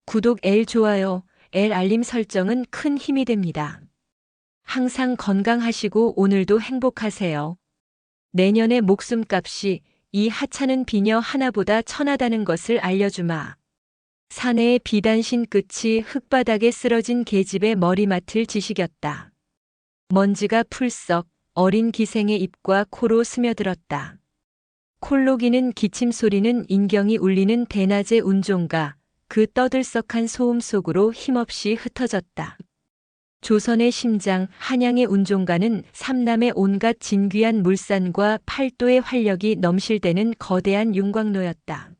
구독, 좋아요, 알림 설정은 큰 힘이 됩니다. 항상 건강하시고 오늘도 행복하세요. 내년의 목숨값이 이 하찮은 비녀 하나보다 천하다는 것을 알려주마. 사내의 비단신 끝이 흙바닥에 쓰러진 계집의 머리맡을 지시겼다. 먼지가 풀썩 어린 기생의 입과 코로 스며들었다. 콜록이는 기침 소리는 인경이 울리는 대낮의 운종가 그 떠들썩한 소음 속으로 힘없이 흩어졌다. 조선의 심장 한양의 운종가는 삼남의 온갖 진귀한 물산과 팔도의 활력이 넘실대는 거대한 윤광로였다.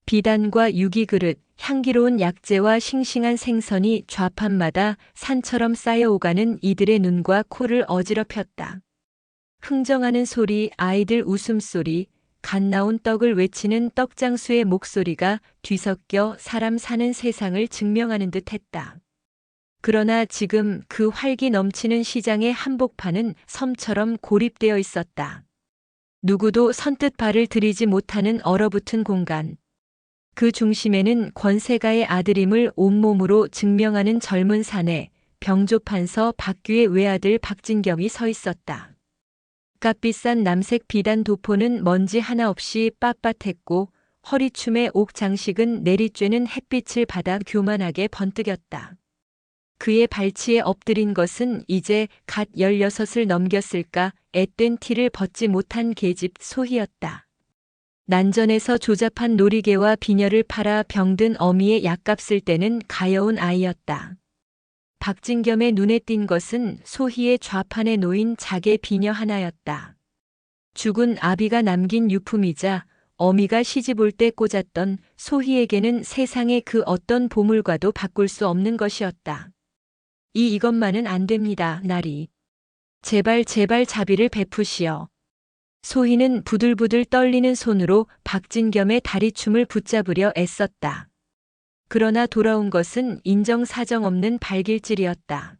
비단과 유기그릇, 향기로운 약재와 싱싱한 생선이 좌판마다 산처럼 쌓여오가는 이들의 눈과 코를 어지럽혔다. 흥정하는 소리, 아이들 웃음소리, 갓 나온 떡을 외치는 떡장수의 목소리가 뒤섞여 사람 사는 세상을 증명하는 듯 했다. 그러나 지금 그 활기 넘치는 시장의 한복판은 섬처럼 고립되어 있었다. 누구도 선뜻 발을 들이지 못하는 얼어붙은 공간. 그 중심에는 권세가의 아들임을 온몸으로 증명하는 젊은 사내, 병조판서 박규의 외아들 박진경이 서 있었다. 값비싼 남색 비단 도포는 먼지 하나 없이 빳빳했고 허리춤의 옥 장식은 내리쬐는 햇빛을 받아 교만하게 번뜩였다. 그의 발치에 엎드린 것은 이제 갓 16을 넘겼을까 앳된 티를 벗지 못한 계집 소희였다. 난전에서 조잡한 놀이개와 비녀를 팔아 병든 어미의 약값을 떼는 가여운 아이였다. 박진겸의 눈에 띈 것은 소희의 좌판에 놓인 작의 비녀 하나였다. 죽은 아비가 남긴 유품이자 어미가 시집올 때 꽂았던 소희에게는 세상의 그 어떤 보물과도 바꿀 수 없는 것이었다. 이것만은 안 됩니다, 나리. 제발 자비를 베푸시오. 소희는 부들부들 떨리는 손으로 박진겸의 다리춤을 붙잡으려 애썼다. 그러나 돌아온 것은 인정사정 없는 발길질이었다.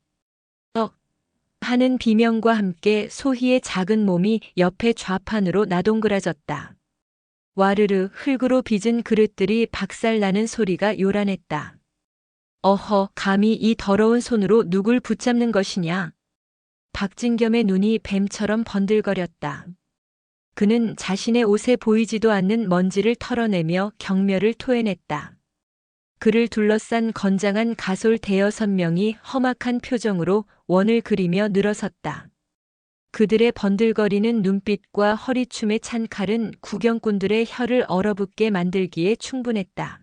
하는 비명과 함께 소희의 작은 몸이 옆에 좌판으로 나동그라졌다. 와르르 흙으로 빚은 그릇들이 박살나는 소리가 요란했다. 어허, 감히 이 더러운 손으로 누굴 붙잡는 것이냐? 박진겸의 눈이 뱀처럼 번들거렸다. 그는 자신의 옷에 보이지도 않는 먼지를 털어내며 경멸을 토해냈다. 그를 둘러싼 건장한 가솔 5-6명이 험악한 표정으로 원을 그리며 늘어섰다. 그들의 번들거리는 눈빛과 허리춤에 찬 칼은 구경꾼들의 혀를 얼어붙게 만들기에 충분했다.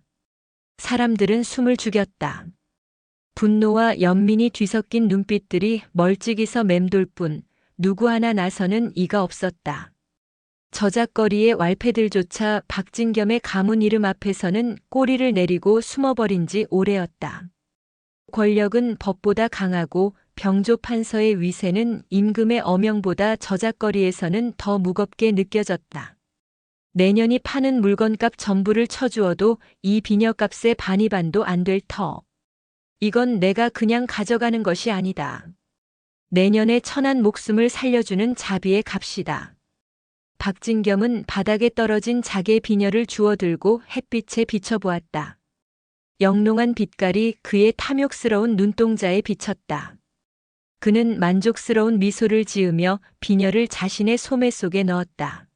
사람들은 숨을 죽였다. 분노와 연민이 뒤섞인 눈빛들이 멀찍이서 맴돌 뿐 누구 하나 나서는 이가 없었다. 저작거리의 왈패들조차 박진겸의 가문 이름 앞에서는 꼬리를 내리고 숨어버린 지 오래였다. 권력은 법보다 강하고 병조 판서의 위세는 임금의 어명보다 저작거리에서는 더 무겁게 느껴졌다. 내년이 파는 물건값 전부를 쳐주어도 이 비녀값의 반이 반도 안 될 터. 이건 내가 그냥 가져가는 것이 아니다. 내년에 천한 목숨을 살려주는 자비의 값이다. 박진겸은 바닥에 떨어진 작의 비녀를 주워들고 햇빛에 비춰보았다. 영롱한 빛깔이 그의 탐욕스러운 눈동자에 비쳤다. 그는 만족스러운 미소를 지으며 비녀를 자신의 소매 속에 넣었다.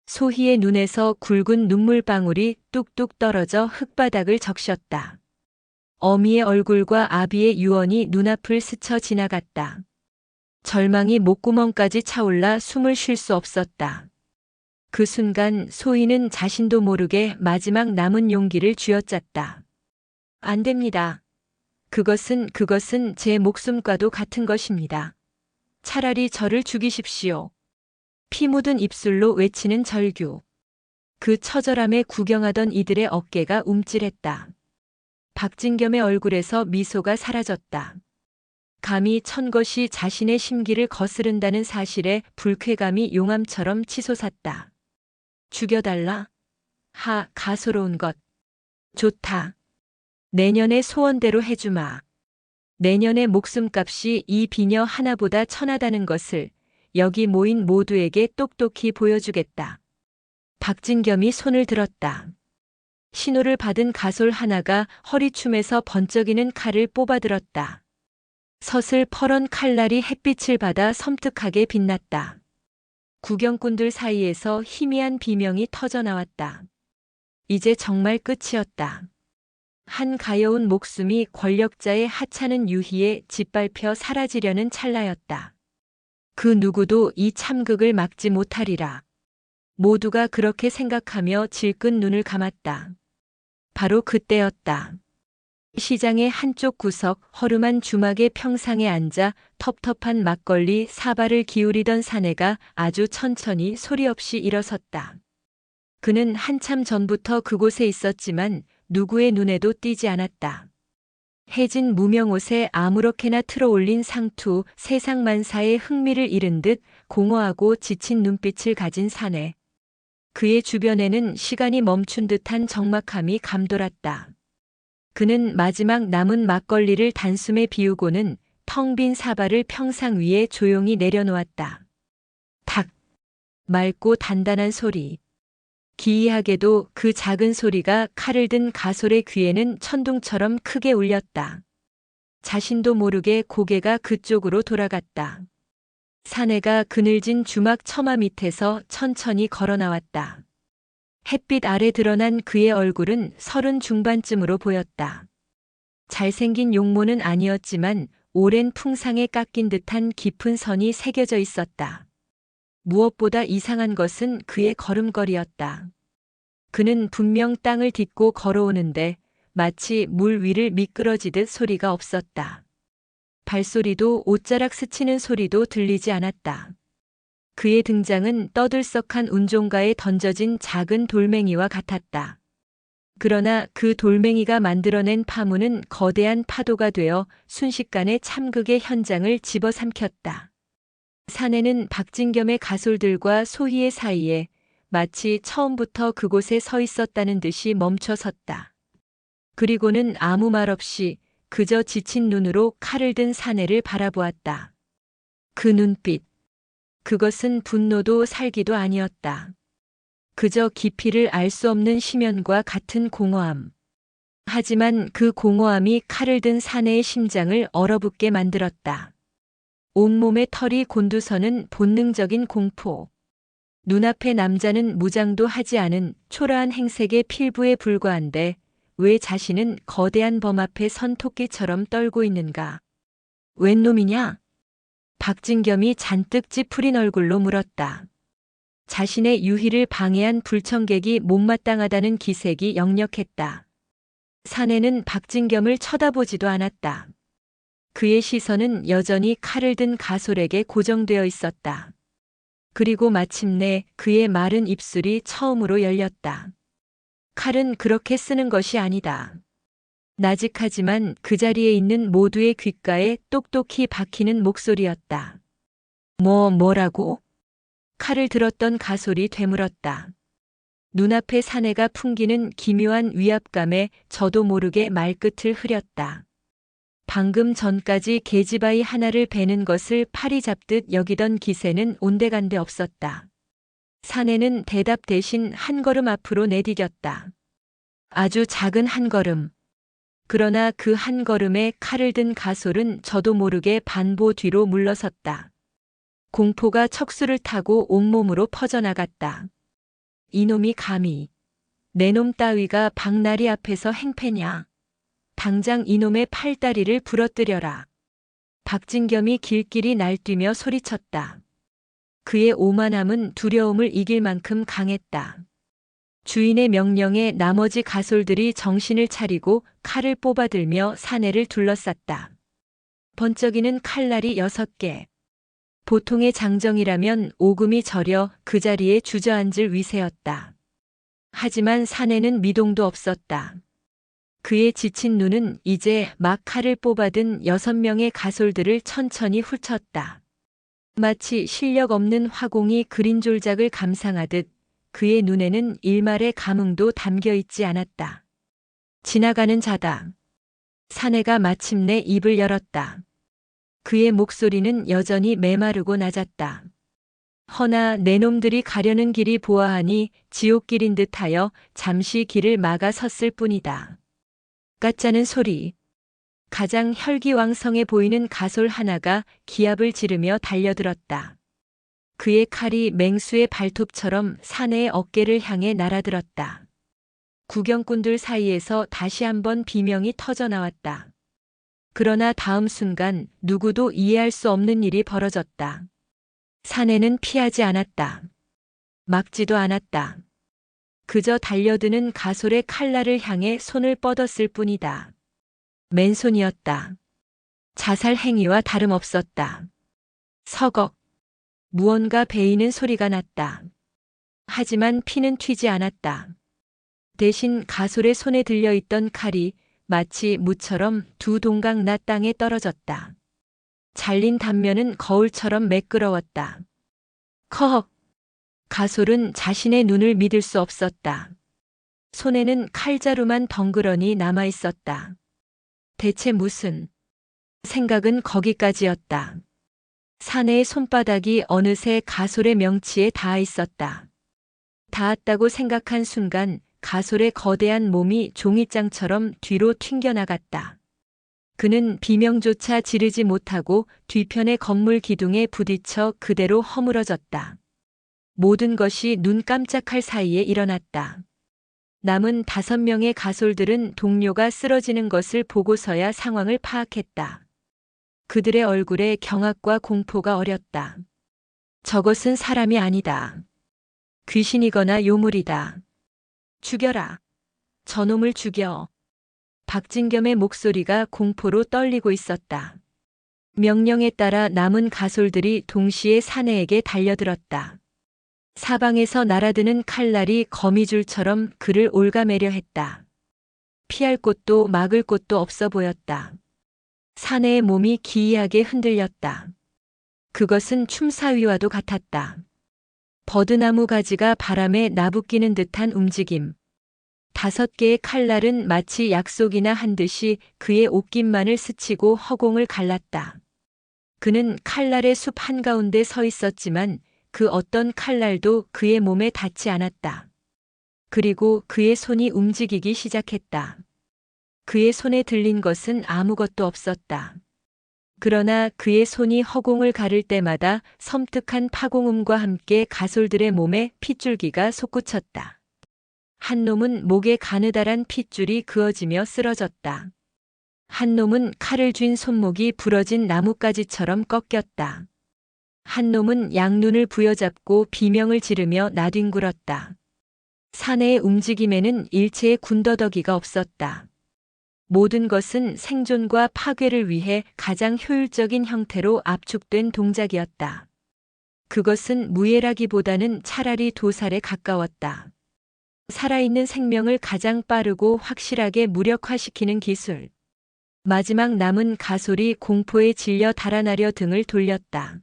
소희의 눈에서 굵은 눈물방울이 뚝뚝 떨어져 흙바닥을 적셨다. 어미의 얼굴과 아비의 유언이 눈앞을 스쳐 지나갔다. 절망이 목구멍까지 차올라 숨을 쉴 수 없었다. 그 순간 소희는 자신도 모르게 마지막 남은 용기를 쥐어짰다. 안 됩니다. 그것은 제 목숨과도 같은 것입니다. 차라리 저를 죽이십시오. 피 묻은 입술로 외치는 절규. 그 처절함에 구경하던 이들의 어깨가 움찔했다. 박진겸의 얼굴에서 미소가 사라졌다. 감히 천것이 자신의 심기를 거스른다는 사실에 불쾌감이 용암처럼 치솟았다. 죽여달라? 가소로운 것. 좋다. 내년의 소원대로 해주마. 내년의 목숨값이 이 비녀 하나보다 천하다는 것을 여기 모인 모두에게 똑똑히 보여주겠다. 박진겸이 손을 들었다. 신호를 받은 가솔 하나가 허리춤에서 번쩍이는 칼을 뽑아들었다. 서슬퍼런 칼날이 햇빛을 받아 섬뜩하게 빛났다. 구경꾼들 사이에서 희미한 비명이 터져나왔다. 이제 정말 끝이었다. 한 가여운 목숨이 권력자의 하찮은 유희에 짓밟혀 사라지려는 찰나였다. 그 누구도 이 참극을 막지 못하리라. 모두가 그렇게 생각하며 질끈 눈을 감았다. 바로 그때였다. 시장의 한쪽 구석 허름한 주막의 평상에 앉아 텁텁한 막걸리 사발을 기울이던 사내가 아주 천천히 소리 없이 일어섰다. 그는 한참 전부터 그곳에 있었지만 누구의 눈에도 띄지 않았다. 해진 무명옷에 아무렇게나 틀어올린 상투, 세상만사에 흥미를 잃은 듯 공허하고 지친 눈빛을 가진 사내. 그의 주변에는 시간이 멈춘 듯한 적막함이 감돌았다. 그는 마지막 남은 막걸리를 단숨에 비우고는 텅 빈 사발을 평상 위에 조용히 내려놓았다. 탁! 맑고 단단한 소리. 기이하게도 그 작은 소리가 칼을 든 가솔의 귀에는 천둥처럼 크게 울렸다. 자신도 모르게 고개가 그쪽으로 돌아갔다. 사내가 그늘진 주막 처마 밑에서 천천히 걸어 나왔다. 햇빛 아래 드러난 그의 얼굴은 30 중반쯤으로 보였다. 잘생긴 용모는 아니었지만 오랜 풍상에 깎인 듯한 깊은 선이 새겨져 있었다. 무엇보다 이상한 것은 그의 걸음걸이였다. 그는 분명 땅을 딛고 걸어오는데 마치 물 위를 미끄러지듯 소리가 없었다. 발소리도 옷자락 스치는 소리도 들리지 않았다. 그의 등장은 떠들썩한 운종가에 던져진 작은 돌멩이와 같았다. 그러나 그 돌멩이가 만들어낸 파문은 거대한 파도가 되어 순식간에 참극의 현장을 집어삼켰다. 사내는 박진겸의 가솔들과 소희의 사이에 마치 처음부터 그곳에 서 있었다는 듯이 멈춰 섰다. 그리고는 아무 말 없이 그저 지친 눈으로 칼을 든 사내를 바라보았다. 그 눈빛. 그것은 분노도 살기도 아니었다. 그저 깊이를 알 수 없는 심연과 같은 공허함. 하지만 그 공허함이 칼을 든 사내의 심장을 얼어붙게 만들었다. 온몸의 털이 곤두서는 본능적인 공포. 눈앞의 남자는 무장도 하지 않은 초라한 행색의 필부에 불과한데 왜 자신은 거대한 범 앞에 선 토끼처럼 떨고 있는가? 웬 놈이냐? 박진겸이 잔뜩 찌푸린 얼굴로 물었다. 자신의 유희를 방해한 불청객이 못마땅하다는 기색이 역력했다. 사내는 박진겸을 쳐다보지도 않았다. 그의 시선은 여전히 칼을 든 가솔에게 고정되어 있었다. 그리고 마침내 그의 마른 입술이 처음으로 열렸다. 칼은 그렇게 쓰는 것이 아니다. 나직하지만 그 자리에 있는 모두의 귓가에 똑똑히 박히는 목소리였다. 뭐라고? 칼을 들었던 가솔이 되물었다. 눈앞의 사내가 풍기는 기묘한 위압감에 저도 모르게 말끝을 흐렸다. 방금 전까지 계집아이 하나를 베는 것을 파리 잡듯 여기던 기세는 온데간데 없었다. 사내는 대답 대신 한 걸음 앞으로 내디뎠다. 아주 작은 한 걸음. 그러나 그 한 걸음에 칼을 든 가솔은 저도 모르게 반보 뒤로 물러섰다. 공포가 척수를 타고 온몸으로 퍼져나갔다. 이놈이 감히 내 놈 따위가 박나리 앞에서 행패냐. 당장 이놈의 팔다리를 부러뜨려라. 박진겸이 길길이 날뛰며 소리쳤다. 그의 오만함은 두려움을 이길 만큼 강했다. 주인의 명령에 나머지 가솔들이 정신을 차리고 칼을 뽑아들며 사내를 둘러쌌다. 번쩍이는 칼날이 6개. 보통의 장정이라면 오금이 저려 그 자리에 주저앉을 위세였다. 하지만 사내는 미동도 없었다. 그의 지친 눈은 이제 막 칼을 뽑아든 6명의 가솔들을 천천히 훑었다. 마치 실력 없는 화공이 그린 졸작을 감상하듯 그의 눈에는 일말의 감흥도 담겨 있지 않았다. 지나가는 자다. 사내가 마침내 입을 열었다. 그의 목소리는 여전히 메마르고 낮았다. 허나 내 놈들이 가려는 길이 보아하니 지옥길인 듯하여 잠시 길을 막아 섰을 뿐이다. 까짜는 소리. 가장 혈기왕성해 보이는 가솔 하나가 기합을 지르며 달려들었다. 그의 칼이 맹수의 발톱처럼 사내의 어깨를 향해 날아들었다. 구경꾼들 사이에서 다시 한번 비명이 터져나왔다. 그러나 다음 순간 누구도 이해할 수 없는 일이 벌어졌다. 사내는 피하지 않았다. 막지도 않았다. 그저 달려드는 가솔의 칼날을 향해 손을 뻗었을 뿐이다. 맨손이었다. 자살 행위와 다름없었다. 서걱. 무언가 베이는 소리가 났다. 하지만 피는 튀지 않았다. 대신 가솔의 손에 들려있던 칼이 마치 무처럼 두 동강 낮 땅에 떨어졌다. 잘린 단면은 거울처럼 매끄러웠다. 커헉. 가솔은 자신의 눈을 믿을 수 없었다. 손에는 칼자루만 덩그러니 남아있었다. 대체 무슨... 생각은 거기까지였다. 사내의 손바닥이 어느새 가솔의 명치에 닿아 있었다. 닿았다고 생각한 순간 가솔의 거대한 몸이 종이장처럼 뒤로 튕겨나갔다. 그는 비명조차 지르지 못하고 뒤편의 건물 기둥에 부딪혀 그대로 허물어졌다. 모든 것이 눈 깜짝할 사이에 일어났다. 남은 5명의 가솔들은 동료가 쓰러지는 것을 보고서야 상황을 파악했다. 그들의 얼굴에 경악과 공포가 어렸다. 저것은 사람이 아니다. 귀신이거나 요물이다. 죽여라. 저놈을 죽여. 박진겸의 목소리가 공포로 떨리고 있었다. 명령에 따라 남은 가솔들이 동시에 사내에게 달려들었다. 사방에서 날아드는 칼날이 거미줄처럼 그를 올가매려 했다. 피할 곳도 막을 곳도 없어 보였다. 사내의 몸이 기이하게 흔들렸다. 그것은 춤사위와도 같았다. 버드나무 가지가 바람에 나부끼는 듯한 움직임. 5개의 칼날은 마치 약속이나 한 듯이 그의 옷깃만을 스치고 허공을 갈랐다. 그는 칼날의 숲 한가운데 서 있었지만 그 어떤 칼날도 그의 몸에 닿지 않았다. 그리고 그의 손이 움직이기 시작했다. 그의 손에 들린 것은 아무것도 없었다. 그러나 그의 손이 허공을 가를 때마다 섬뜩한 파공음과 함께 가솔들의 몸에 핏줄기가 솟구쳤다. 한 놈은 목에 가느다란 핏줄이 그어지며 쓰러졌다. 한 놈은 칼을 쥔 손목이 부러진 나뭇가지처럼 꺾였다. 한 놈은 양눈을 부여잡고 비명을 지르며 나뒹굴었다. 사내의 움직임에는 일체의 군더더기가 없었다. 모든 것은 생존과 파괴를 위해 가장 효율적인 형태로 압축된 동작이었다. 그것은 무예라기보다는 차라리 도살에 가까웠다. 살아있는 생명을 가장 빠르고 확실하게 무력화시키는 기술. 마지막 남은 가솔이 공포에 질려 달아나려 등을 돌렸다.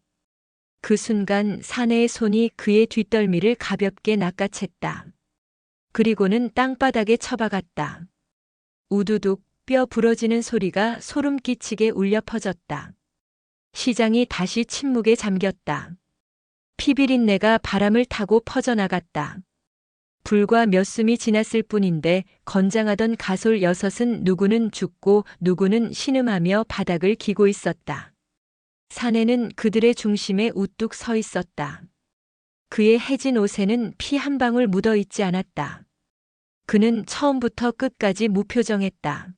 그 순간 사내의 손이 그의 뒷덜미를 가볍게 낚아챘다. 그리고는 땅바닥에 처박았다. 우두둑 뼈 부러지는 소리가 소름 끼치게 울려 퍼졌다. 시장이 다시 침묵에 잠겼다. 피비린내가 바람을 타고 퍼져나갔다. 불과 몇 숨이 지났을 뿐인데 건장하던 가솔 6은 누구는 죽고 누구는 신음하며 바닥을 기고 있었다. 사내는 그들의 중심에 우뚝 서 있었다. 그의 해진 옷에는 피 한 방울 묻어 있지 않았다. 그는 처음부터 끝까지 무표정했다.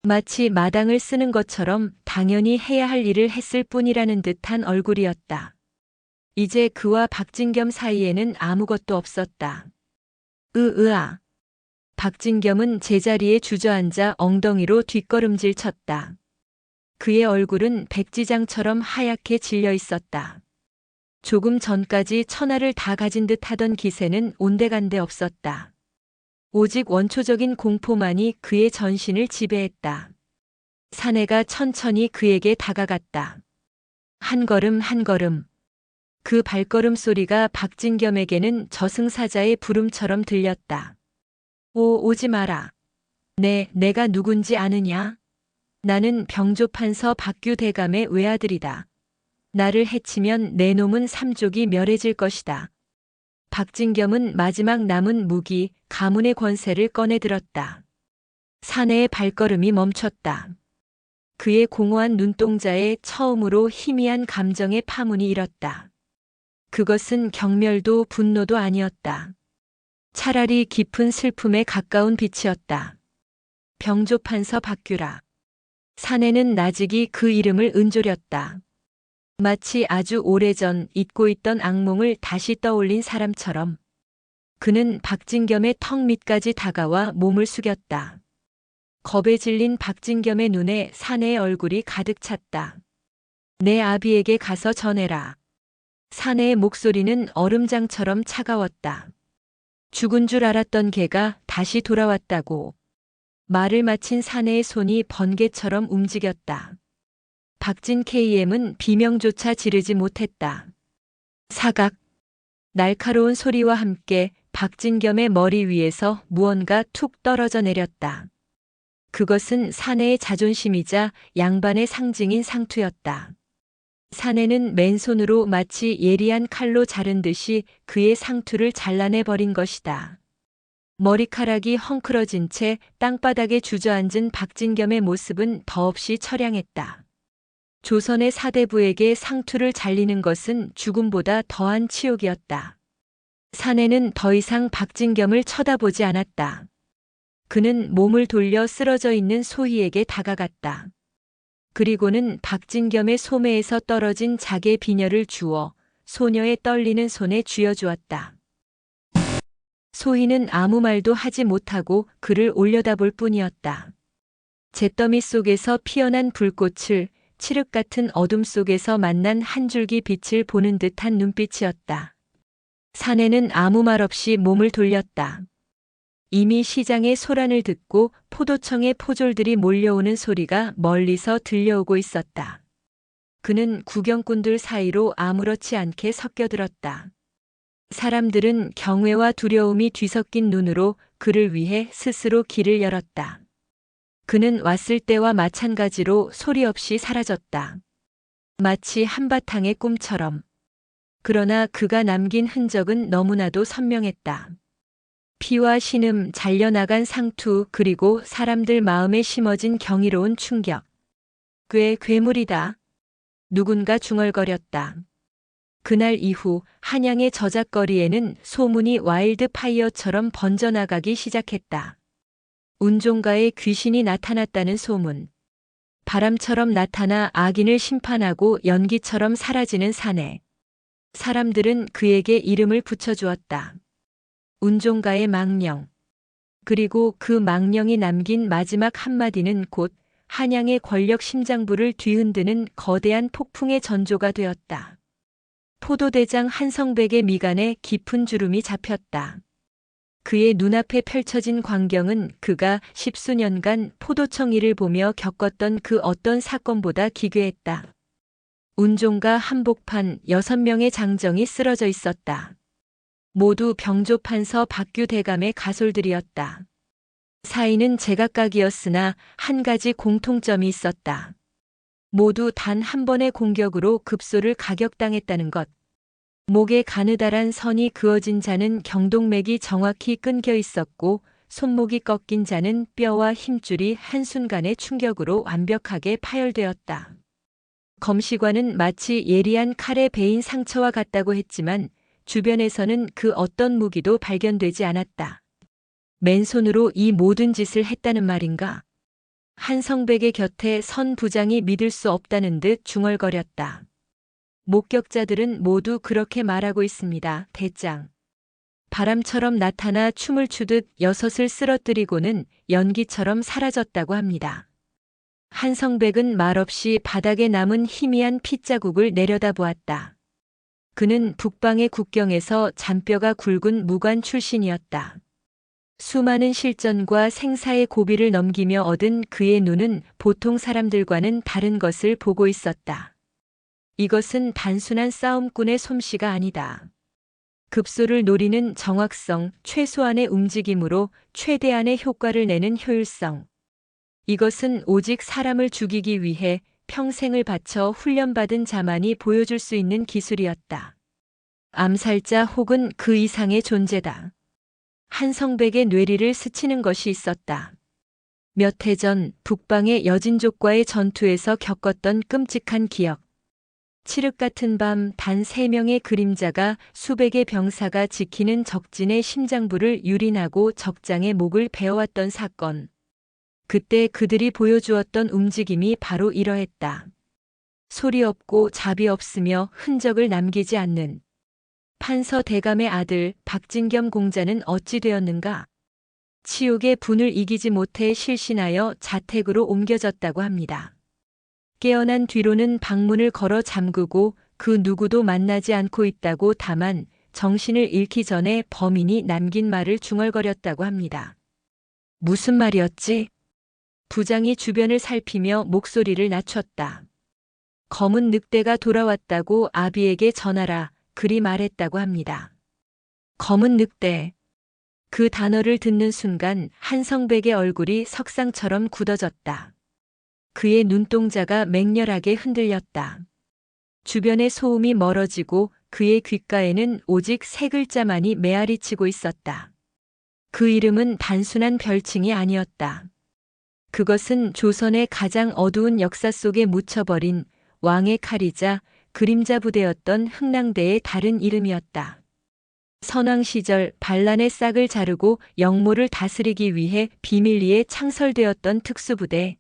마치 마당을 쓰는 것처럼 당연히 해야 할 일을 했을 뿐이라는 듯한 얼굴이었다. 이제 그와 박진겸 사이에는 아무것도 없었다. 으으아. 박진겸은 제자리에 주저앉아 엉덩이로 뒷걸음질 쳤다. 그의 얼굴은 백지장처럼 하얗게 질려 있었다. 조금 전까지 천하를 다 가진 듯 하던 기세는 온데간데 없었다. 오직 원초적인 공포만이 그의 전신을 지배했다. 사내가 천천히 그에게 다가갔다. 한 걸음 한 걸음. 그 발걸음 소리가 박진겸에게는 저승사자의 부름처럼 들렸다. 오지 마라. 내가 누군지 아느냐? 나는 병조판서 박규 대감의 외아들이다. 나를 해치면 내 놈은 삼족이 멸해질 것이다. 박진겸은 마지막 남은 무기, 가문의 권세를 꺼내들었다. 사내의 발걸음이 멈췄다. 그의 공허한 눈동자에 처음으로 희미한 감정의 파문이 일었다. 그것은 경멸도 분노도 아니었다. 차라리 깊은 슬픔에 가까운 빛이었다. 병조판서 박규라. 사내는 나직이 그 이름을 은조렸다. 마치 아주 오래전 잊고 있던 악몽을 다시 떠올린 사람처럼. 그는 박진겸의 턱 밑까지 다가와 몸을 숙였다. 겁에 질린 박진겸의 눈에 사내의 얼굴이 가득 찼다. 내 아비에게 가서 전해라. 사내의 목소리는 얼음장처럼 차가웠다. 죽은 줄 알았던 개가 다시 돌아왔다고. 말을 마친 사내의 손이 번개처럼 움직였다. 박진 KM은 비명조차 지르지 못했다. 사각. 날카로운 소리와 함께 박진겸의 머리 위에서 무언가 툭 떨어져 내렸다. 그것은 사내의 자존심이자 양반의 상징인 상투였다. 사내는 맨손으로 마치 예리한 칼로 자른 듯이 그의 상투를 잘라내버린 것이다. 머리카락이 헝클어진 채 땅바닥에 주저앉은 박진겸의 모습은 더없이 처량했다. 조선의 사대부에게 상투를 잘리는 것은 죽음보다 더한 치욕이었다. 사내는 더 이상 박진겸을 쳐다보지 않았다. 그는 몸을 돌려 쓰러져 있는 소희에게 다가갔다. 그리고는 박진겸의 소매에서 떨어진 작의 비녀를 주워 소녀의 떨리는 손에 쥐어주었다. 소희는 아무 말도 하지 못하고 그를 올려다볼 뿐이었다. 잿더미 속에서 피어난 불꽃을 칠흑 같은 어둠 속에서 만난 한 줄기 빛을 보는 듯한 눈빛이었다. 사내는 아무 말 없이 몸을 돌렸다. 이미 시장의 소란을 듣고 포도청의 포졸들이 몰려오는 소리가 멀리서 들려오고 있었다. 그는 구경꾼들 사이로 아무렇지 않게 섞여들었다. 사람들은 경외와 두려움이 뒤섞인 눈으로 그를 위해 스스로 길을 열었다. 그는 왔을 때와 마찬가지로 소리 없이 사라졌다. 마치 한바탕의 꿈처럼. 그러나 그가 남긴 흔적은 너무나도 선명했다. 피와 신음, 잘려나간 상투, 그리고 사람들 마음에 심어진 경이로운 충격. 꽤 괴물이다. 누군가 중얼거렸다. 그날 이후 한양의 저작거리에는 소문이 와일드 파이어처럼 번져나가기 시작했다. 운종가에 귀신이 나타났다는 소문. 바람처럼 나타나 악인을 심판하고 연기처럼 사라지는 사내. 사람들은 그에게 이름을 붙여주었다. 운종가의 망령. 그리고 그 망령이 남긴 마지막 한마디는 곧 한양의 권력 심장부를 뒤흔드는 거대한 폭풍의 전조가 되었다. 포도대장 한성백의 미간에 깊은 주름이 잡혔다. 그의 눈앞에 펼쳐진 광경은 그가 십수년간 포도청 일을 보며 겪었던 그 어떤 사건보다 기괴했다. 운종가 한복판 6명의 장정이 쓰러져 있었다. 모두 병조판서 박규 대감의 가솔들이었다. 사인은 제각각이었으나 한 가지 공통점이 있었다. 모두 단 한 번의 공격으로 급소를 가격당했다는 것. 목에 가느다란 선이 그어진 자는 경동맥이 정확히 끊겨 있었고 손목이 꺾인 자는 뼈와 힘줄이 한순간의 충격으로 완벽하게 파열되었다. 검시관은 마치 예리한 칼에 베인 상처와 같다고 했지만 주변에서는 그 어떤 무기도 발견되지 않았다. 맨손으로 이 모든 짓을 했다는 말인가? 한성백의 곁에 선 부장이 믿을 수 없다는 듯 중얼거렸다. 목격자들은 모두 그렇게 말하고 있습니다. 대장. 바람처럼 나타나 춤을 추듯 여섯을 쓰러뜨리고는 연기처럼 사라졌다고 합니다. 한성백은 말없이 바닥에 남은 희미한 핏자국을 내려다보았다. 그는 북방의 국경에서 잔뼈가 굵은 무관 출신이었다. 수많은 실전과 생사의 고비를 넘기며 얻은 그의 눈은 보통 사람들과는 다른 것을 보고 있었다. 이것은 단순한 싸움꾼의 솜씨가 아니다. 급소를 노리는 정확성, 최소한의 움직임으로 최대한의 효과를 내는 효율성. 이것은 오직 사람을 죽이기 위해 평생을 바쳐 훈련받은 자만이 보여줄 수 있는 기술이었다. 암살자 혹은 그 이상의 존재다. 한성백의 뇌리를 스치는 것이 있었다. 몇 해 전 북방의 여진족과의 전투에서 겪었던 끔찍한 기억. 칠흑 같은 밤 단 3명의 그림자가 수백의 병사가 지키는 적진의 심장부를 유린하고 적장의 목을 베어왔던 사건. 그때 그들이 보여주었던 움직임이 바로 이러했다. 소리 없고 잡이 없으며 흔적을 남기지 않는. 판서 대감의 아들 박진겸 공자는 어찌 되었는가? 치욕의 분을 이기지 못해 실신하여 자택으로 옮겨졌다고 합니다. 깨어난 뒤로는 방문을 걸어 잠그고 그 누구도 만나지 않고 있다고 다만 정신을 잃기 전에 범인이 남긴 말을 중얼거렸다고 합니다. 무슨 말이었지? 부장이 주변을 살피며 목소리를 낮췄다. 검은 늑대가 돌아왔다고 아비에게 전하라. 그리 말했다고 합니다. 검은 늑대. 그 단어를 듣는 순간 한성백의 얼굴이 석상처럼 굳어졌다. 그의 눈동자가 맹렬하게 흔들렸다. 주변의 소음이 멀어지고 그의 귓가에는 오직 3글자만이 메아리치고 있었다. 그 이름은 단순한 별칭이 아니었다. 그것은 조선의 가장 어두운 역사 속에 묻혀버린 왕의 칼이자 그림자 부대였던 흥랑대의 다른 이름이었다. 선왕 시절 반란의 싹을 자르고 영모를 다스리기 위해 비밀리에 창설되었던 특수부대.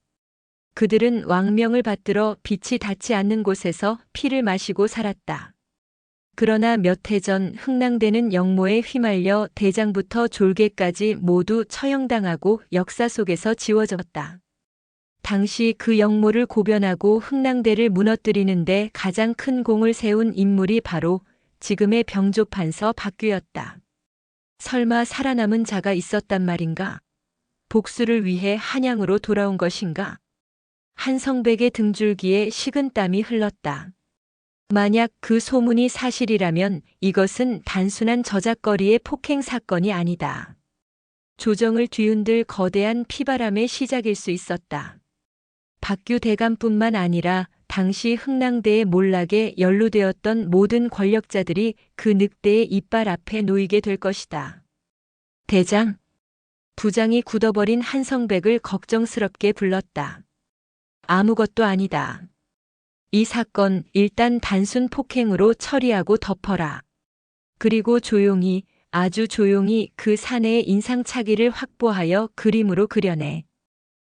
그들은 왕명을 받들어 빛이 닿지 않는 곳에서 피를 마시고 살았다. 그러나 몇 해 전 흥랑대는 영모에 휘말려 대장부터 졸개까지 모두 처형당하고 역사 속에서 지워졌다. 당시 그 영모를 고변하고 흥랑대를 무너뜨리는데 가장 큰 공을 세운 인물이 바로 지금의 병조판서 박규였다. 설마 살아남은 자가 있었단 말인가? 복수를 위해 한양으로 돌아온 것인가? 한성백의 등줄기에 식은땀이 흘렀다. 만약 그 소문이 사실이라면 이것은 단순한 저작거리의 폭행 사건이 아니다. 조정을 뒤흔들 거대한 피바람의 시작일 수 있었다. 박규 대감뿐만 아니라 당시 흥랑대의 몰락에 연루되었던 모든 권력자들이 그 늑대의 이빨 앞에 놓이게 될 것이다. 대장. 부장이 굳어버린 한성백을 걱정스럽게 불렀다. 아무것도 아니다. 이 사건 일단 단순 폭행으로 처리하고 덮어라. 그리고 조용히, 아주 조용히 그 사내의 인상착의를 확보하여 그림으로 그려내.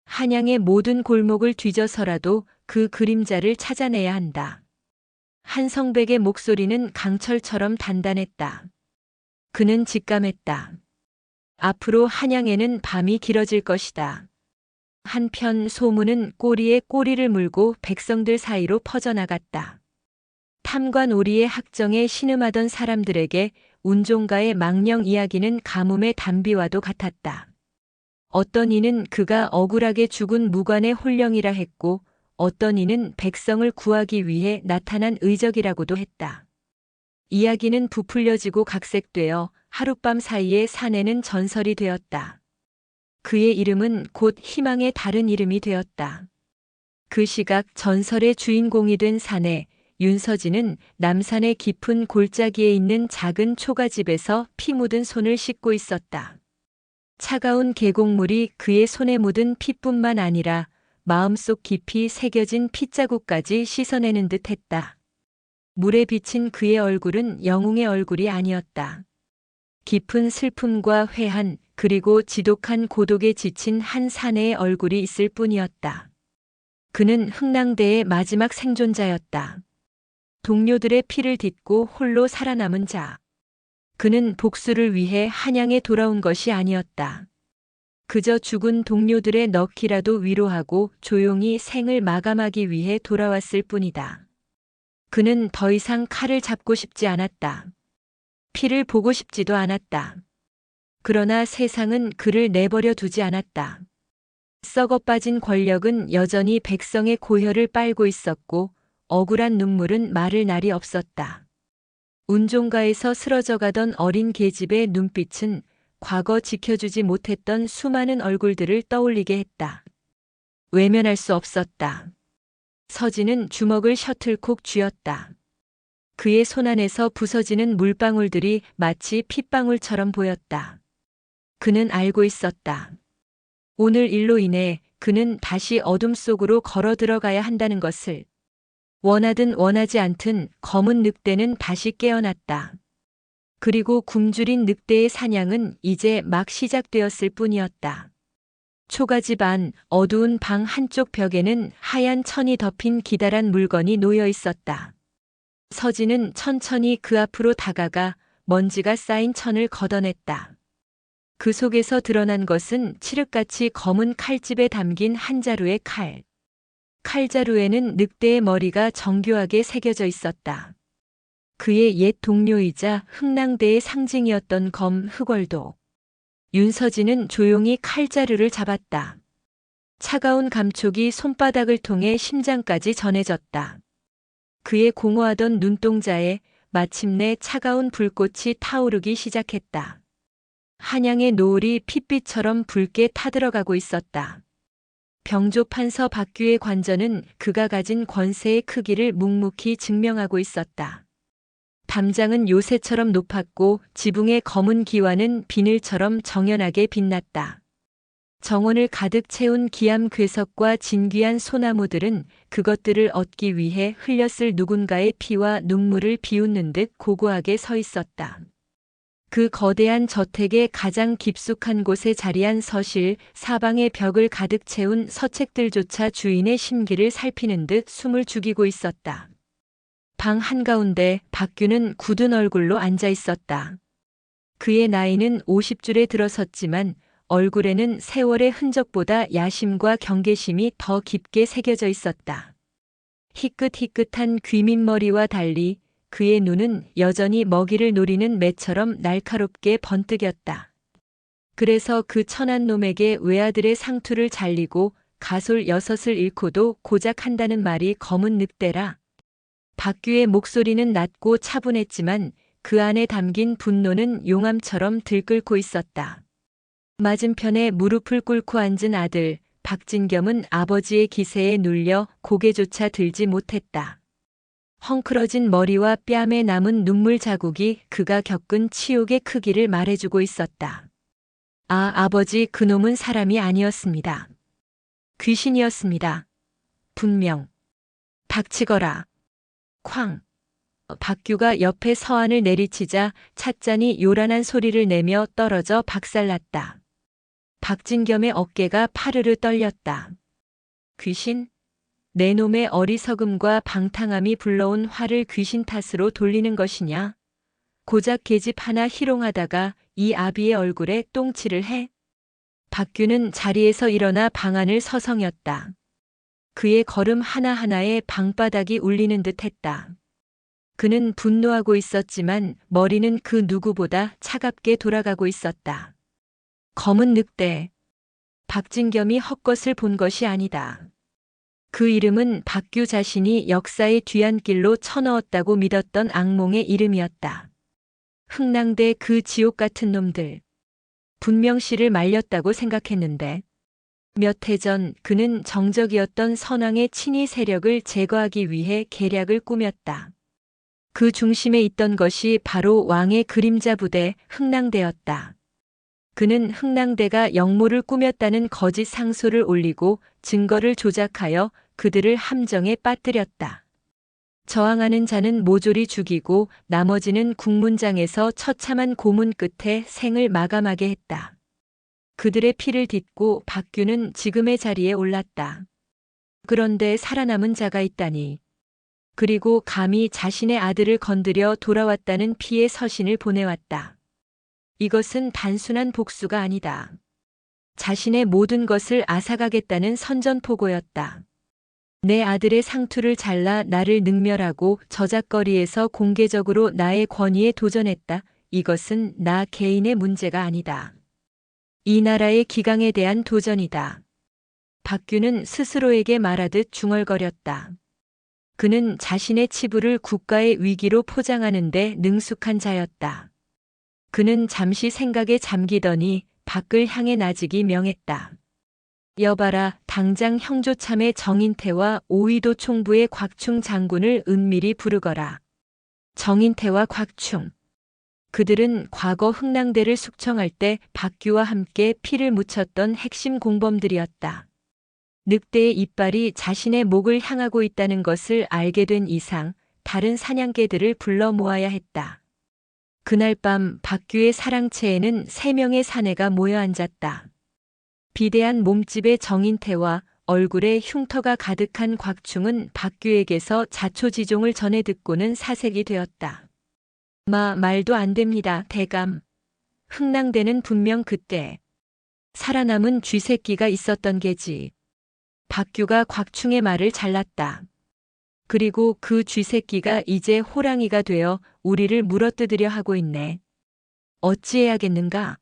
한양의 모든 골목을 뒤져서라도 그 그림자를 찾아내야 한다. 한성백의 목소리는 강철처럼 단단했다. 그는 직감했다. 앞으로 한양에는 밤이 길어질 것이다. 한편 소문은 꼬리에 꼬리를 물고 백성들 사이로 퍼져나갔다. 탐관 오리의 학정에 신음하던 사람들에게 운종가의 망령 이야기는 가뭄의 단비와도 같았다. 어떤 이는 그가 억울하게 죽은 무관의 혼령이라 했고 어떤 이는 백성을 구하기 위해 나타난 의적이라고도 했다. 이야기는 부풀려지고 각색되어 하룻밤 사이에 사내는 전설이 되었다. 그의 이름은 곧 희망의 다른 이름이 되었다. 그 시각 전설의 주인공이 된 사내, 윤서진은 남산의 깊은 골짜기에 있는 작은 초가집에서 피 묻은 손을 씻고 있었다. 차가운 계곡물이 그의 손에 묻은 피뿐만 아니라 마음속 깊이 새겨진 핏자국까지 씻어내는 듯 했다. 물에 비친 그의 얼굴은 영웅의 얼굴이 아니었다. 깊은 슬픔과 회한 그리고 지독한 고독에 지친 한 사내의 얼굴이 있을 뿐이었다. 그는 흥랑대의 마지막 생존자였다. 동료들의 피를 딛고 홀로 살아남은 자. 그는 복수를 위해 한양에 돌아온 것이 아니었다. 그저 죽은 동료들의 넋이라도 위로하고 조용히 생을 마감하기 위해 돌아왔을 뿐이다. 그는 더 이상 칼을 잡고 싶지 않았다. 피를 보고 싶지도 않았다. 그러나 세상은 그를 내버려 두지 않았다. 썩어 빠진 권력은 여전히 백성의 고혈을 빨고 있었고 억울한 눈물은 마를 날이 없었다. 운종가에서 쓰러져 가던 어린 계집의 눈빛은 과거 지켜주지 못했던 수많은 얼굴들을 떠올리게 했다. 외면할 수 없었다. 서진은 주먹을 셔틀콕 쥐었다. 그의 손 안에서 부서지는 물방울들이 마치 핏방울처럼 보였다. 그는 알고 있었다. 오늘 일로 인해 그는 다시 어둠 속으로 걸어 들어가야 한다는 것을. 원하든 원하지 않든 검은 늑대는 다시 깨어났다. 그리고 굶주린 늑대의 사냥은 이제 막 시작되었을 뿐이었다. 초가집 안 어두운 방 한쪽 벽에는 하얀 천이 덮인 기다란 물건이 놓여 있었다. 서진은 천천히 그 앞으로 다가가 먼지가 쌓인 천을 걷어냈다. 그 속에서 드러난 것은 칠흑같이 검은 칼집에 담긴 한 자루의 칼. 칼자루에는 늑대의 머리가 정교하게 새겨져 있었다. 그의 옛 동료이자 흥낭대의 상징이었던 검 흑월도. 윤서진은 조용히 칼자루를 잡았다. 차가운 감촉이 손바닥을 통해 심장까지 전해졌다. 그의 공허하던 눈동자에 마침내 차가운 불꽃이 타오르기 시작했다. 한양의 노을이 핏빛처럼 붉게 타들어가고 있었다. 병조판서 박규의 관전은 그가 가진 권세의 크기를 묵묵히 증명하고 있었다. 담장은 요새처럼 높았고 지붕의 검은 기와는 비늘처럼 정연하게 빛났다. 정원을 가득 채운 기암 괴석과 진귀한 소나무들은 그것들을 얻기 위해 흘렸을 누군가의 피와 눈물을 비웃는 듯 고고하게 서 있었다. 그 거대한 저택의 가장 깊숙한 곳에 자리한 서실, 사방의 벽을 가득 채운 서책들조차 주인의 심기를 살피는 듯 숨을 죽이고 있었다. 방 한가운데 박규는 굳은 얼굴로 앉아 있었다. 그의 나이는 50줄에 들어섰지만 얼굴에는 세월의 흔적보다 야심과 경계심이 더 깊게 새겨져 있었다. 희끗희끗한 귀밑머리와 달리 그의 눈은 여전히 먹이를 노리는 매처럼 날카롭게 번뜩였다. 그래서 그 천한 놈에게 외아들의 상투를 잘리고 가솔 6을 잃고도 고작 한다는 말이 검은 늑대라. 박규의 목소리는 낮고 차분했지만 그 안에 담긴 분노는 용암처럼 들끓고 있었다. 맞은편에 무릎을 꿇고 앉은 아들 박진겸은 아버지의 기세에 눌려 고개조차 들지 못했다. 헝클어진 머리와 뺨에 남은 눈물 자국이 그가 겪은 치욕의 크기를 말해주고 있었다. 아, 아버지, 그놈은 사람이 아니었습니다. 귀신이었습니다. 분명. 닥치거라. 쾅. 박규가 옆에 서한을 내리치자 찻잔이 요란한 소리를 내며 떨어져 박살났다. 박진겸의 어깨가 파르르 떨렸다. 귀신? 내 놈의 어리석음과 방탕함이 불러온 화를 귀신 탓으로 돌리는 것이냐? 고작 계집 하나 희롱하다가 이 아비의 얼굴에 똥칠을 해? 박규는 자리에서 일어나 방 안을 서성였다. 그의 걸음 하나하나에 방바닥이 울리는 듯했다. 그는 분노하고 있었지만 머리는 그 누구보다 차갑게 돌아가고 있었다. 검은 늑대. 박진겸이 헛것을 본 것이 아니다. 그 이름은 박규 자신이 역사의 뒤안길로 쳐넣었다고 믿었던 악몽의 이름이었다. 흥낭대 그 지옥 같은 놈들. 분명 씨를 말렸다고 생각했는데 몇 해 전 그는 정적이었던 선왕의 친위 세력을 제거하기 위해 계략을 꾸몄다. 그 중심에 있던 것이 바로 왕의 그림자 부대 흥낭대였다. 그는 흥낭대가 역모를 꾸몄다는 거짓 상소를 올리고 증거를 조작하여 그들을 함정에 빠뜨렸다. 저항하는 자는 모조리 죽이고 나머지는 국문장에서 처참한 고문 끝에 생을 마감하게 했다. 그들의 피를 딛고 박규는 지금의 자리에 올랐다. 그런데 살아남은 자가 있다니. 그리고 감히 자신의 아들을 건드려 돌아왔다는 피의 서신을 보내왔다. 이것은 단순한 복수가 아니다. 자신의 모든 것을 앗아가겠다는 선전포고였다. 내 아들의 상투를 잘라 나를 능멸하고 저작거리에서 공개적으로 나의 권위에 도전했다. 이것은 나 개인의 문제가 아니다. 이 나라의 기강에 대한 도전이다. 박규는 스스로에게 말하듯 중얼거렸다. 그는 자신의 치부를 국가의 위기로 포장하는 데 능숙한 자였다. 그는 잠시 생각에 잠기더니 밖을 향해 나직이 명했다. 여봐라, 당장 형조참의 정인태와 오이도 총부의 곽충 장군을 은밀히 부르거라. 정인태와 곽충. 그들은 과거 흥랑대를 숙청할 때 박규와 함께 피를 묻혔던 핵심 공범들이었다. 늑대의 이빨이 자신의 목을 향하고 있다는 것을 알게 된 이상 다른 사냥개들을 불러 모아야 했다. 그날 밤 박규의 사랑채에는 3명의 사내가 모여 앉았다. 비대한 몸집의 정인태와 얼굴에 흉터가 가득한 곽충은 박규에게서 자초지종을 전해 듣고는 사색이 되었다. 말도 안 됩니다, 대감. 흥랑대는 분명 그때 살아남은 쥐새끼가 있었던 게지. 박규가 곽충의 말을 잘랐다. 그리고 그 쥐새끼가 이제 호랑이가 되어 우리를 물어뜯으려 하고 있네. 어찌해야겠는가?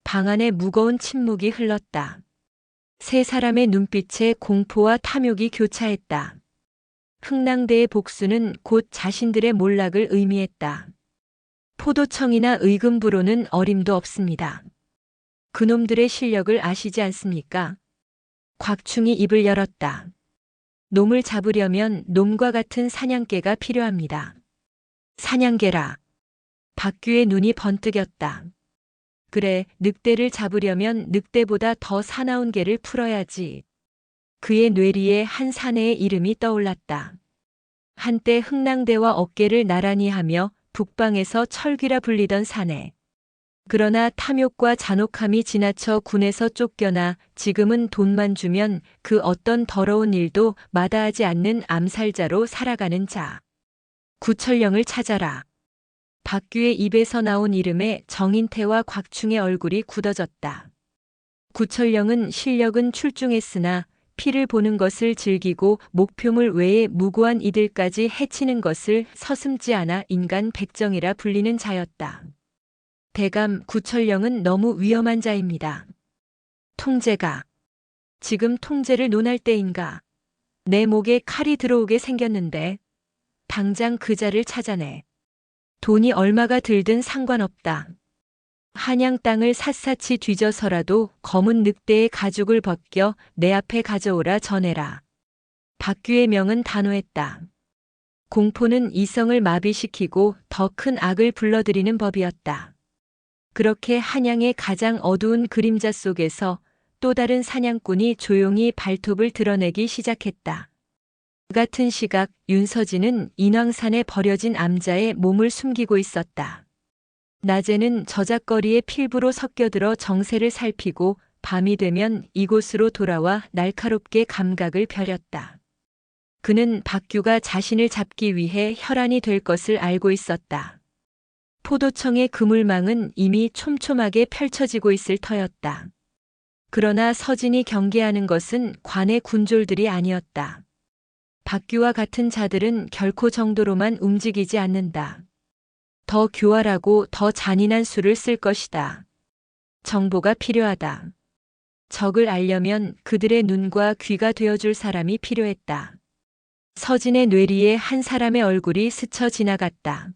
방 안에 무거운 침묵이 흘렀다. 세 사람의 눈빛에 공포와 탐욕이 교차했다. 흥랑대의 복수는 곧 자신들의 몰락을 의미했다. 포도청이나 의금부로는 어림도 없습니다. 그놈들의 실력을 아시지 않습니까? 곽충이 입을 열었다. 놈을 잡으려면 놈과 같은 사냥개가 필요합니다. 사냥개라. 박규의 눈이 번뜩였다. 그래, 늑대를 잡으려면 늑대보다 더 사나운 개를 풀어야지. 그의 뇌리에 한 사내의 이름이 떠올랐다. 한때 흥랑대와 어깨를 나란히 하며 북방에서 철귀라 불리던 사내. 그러나 탐욕과 잔혹함이 지나쳐 군에서 쫓겨나 지금은 돈만 주면 그 어떤 더러운 일도 마다하지 않는 암살자로 살아가는 자. 구철령을 찾아라. 박규의 입에서 나온 이름에 정인태와 곽충의 얼굴이 굳어졌다. 구철령은 실력은 출중했으나 피를 보는 것을 즐기고 목표물 외에 무고한 이들까지 해치는 것을 서슴지 않아 인간 백정이라 불리는 자였다. 대감, 구철령은 너무 위험한 자입니다. 통제가. 지금 통제를 논할 때인가? 내 목에 칼이 들어오게 생겼는데 당장 그 자를 찾아내. 돈이 얼마가 들든 상관없다. 한양 땅을 샅샅이 뒤져서라도 검은 늑대의 가죽을 벗겨 내 앞에 가져오라 전해라. 박규의 명은 단호했다. 공포는 이성을 마비시키고 더 큰 악을 불러들이는 법이었다. 그렇게 한양의 가장 어두운 그림자 속에서 또 다른 사냥꾼이 조용히 발톱을 드러내기 시작했다. 그 같은 시각 윤서진은 인왕산에 버려진 암자의 몸을 숨기고 있었다. 낮에는 저작거리에 필부로 섞여들어 정세를 살피고 밤이 되면 이곳으로 돌아와 날카롭게 감각을 펴렸다. 그는 박규가 자신을 잡기 위해 혈안이 될 것을 알고 있었다. 포도청의 그물망은 이미 촘촘하게 펼쳐지고 있을 터였다. 그러나 서진이 경계하는 것은 관의 군졸들이 아니었다. 박규와 같은 자들은 결코 정도로만 움직이지 않는다. 더 교활하고 더 잔인한 수를 쓸 것이다. 정보가 필요하다. 적을 알려면 그들의 눈과 귀가 되어줄 사람이 필요했다. 서진의 뇌리에 한 사람의 얼굴이 스쳐 지나갔다.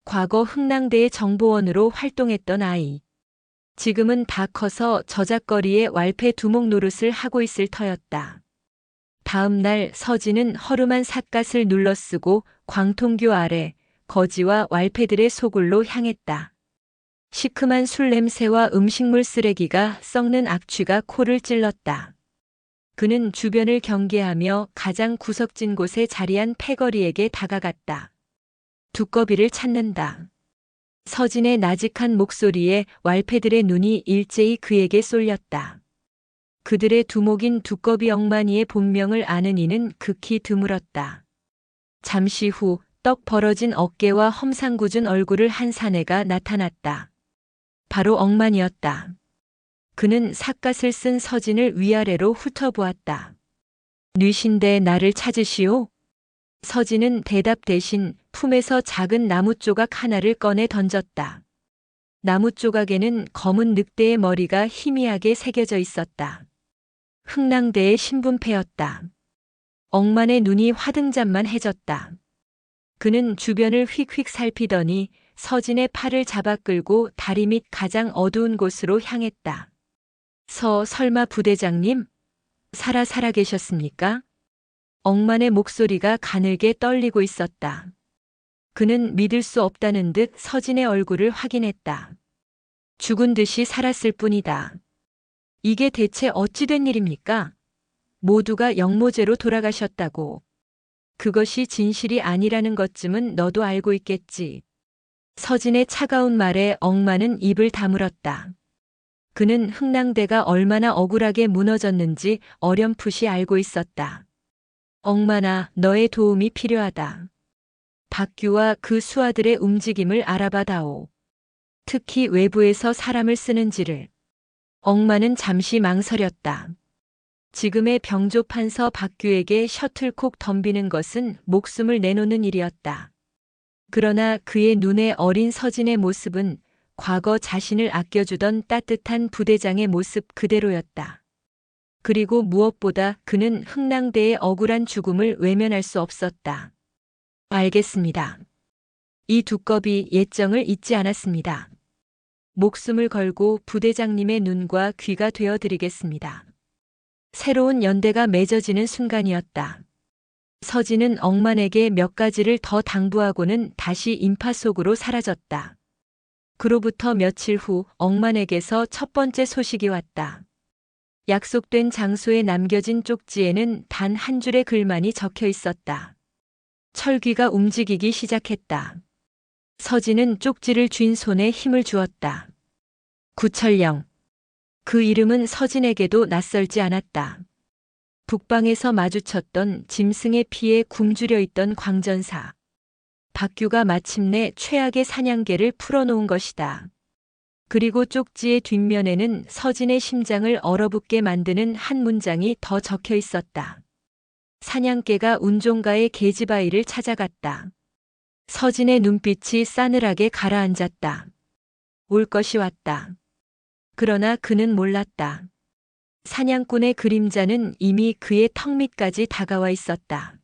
과거 흥랑대의 정보원으로 활동했던 아이. 지금은 다 커서 저작거리에 왈패 두목 노릇을 하고 있을 터였다. 다음 날 서진은 허름한 삿갓을 눌러쓰고 광통교 아래 거지와 왈패들의 소굴로 향했다. 시큼한 술 냄새와 음식물 쓰레기가 썩는 악취가 코를 찔렀다. 그는 주변을 경계하며 가장 구석진 곳에 자리한 패거리에게 다가갔다. 두꺼비를 찾는다. 서진의 나직한 목소리에 왈패들의 눈이 일제히 그에게 쏠렸다. 그들의 두목인 두꺼비 억만이의 본명을 아는 이는 극히 드물었다. 잠시 후 떡 벌어진 어깨와 험상궂은 얼굴을 한 사내가 나타났다. 바로 억만이었다. 그는 삿갓을 쓴 서진을 위아래로 훑어보았다. 뉘신데 나를 찾으시오? 서진은 대답 대신 품에서 작은 나무 조각 하나를 꺼내 던졌다. 나무 조각에는 검은 늑대의 머리가 희미하게 새겨져 있었다. 흥랑대의 신분패였다. 억만의 눈이 화등잔만해졌다. 그는 주변을 휙휙 살피더니 서진의 팔을 잡아 끌고 다리 밑 가장 어두운 곳으로 향했다. 설마 부대장님? 살아 계셨습니까? 억만의 목소리가 가늘게 떨리고 있었다. 그는 믿을 수 없다는 듯 서진의 얼굴을 확인했다. 죽은 듯이 살았을 뿐이다. 이게 대체 어찌 된 일입니까? 모두가 영모제로 돌아가셨다고. 그것이 진실이 아니라는 것쯤은 너도 알고 있겠지. 서진의 차가운 말에 억만은 입을 다물었다. 그는 흥랑대가 얼마나 억울하게 무너졌는지 어렴풋이 알고 있었다. 억만아, 너의 도움이 필요하다. 박규와 그 수하들의 움직임을 알아봐다오. 특히 외부에서 사람을 쓰는지를. 억만은 잠시 망설였다. 지금의 병조판서 박규에게 셔틀콕 덤비는 것은 목숨을 내놓는 일이었다. 그러나 그의 눈에 어린 서진의 모습은 과거 자신을 아껴주던 따뜻한 부대장의 모습 그대로였다. 그리고 무엇보다 그는 흥랑대의 억울한 죽음을 외면할 수 없었다. 알겠습니다. 이 두꺼비 예정을 잊지 않았습니다. 목숨을 걸고 부대장님의 눈과 귀가 되어드리겠습니다. 새로운 연대가 맺어지는 순간이었다. 서진은 억만에게 몇 가지를 더 당부하고는 다시 인파 속으로 사라졌다. 그로부터 며칠 후 억만에게서 첫 번째 소식이 왔다. 약속된 장소에 남겨진 쪽지에는 단 한 줄의 글만이 적혀 있었다. 철귀가 움직이기 시작했다. 서진은 쪽지를 쥔 손에 힘을 주었다. 구철령. 그 이름은 서진에게도 낯설지 않았다. 북방에서 마주쳤던 짐승의 피에 굶주려 있던 광전사. 박규가 마침내 최악의 사냥개를 풀어놓은 것이다. 그리고 쪽지의 뒷면에는 서진의 심장을 얼어붙게 만드는 한 문장이 더 적혀 있었다. 사냥개가 운종가의 계집아이를 찾아갔다. 서진의 눈빛이 싸늘하게 가라앉았다. 올 것이 왔다. 그러나 그는 몰랐다. 사냥꾼의 그림자는 이미 그의 턱 밑까지 다가와 있었다.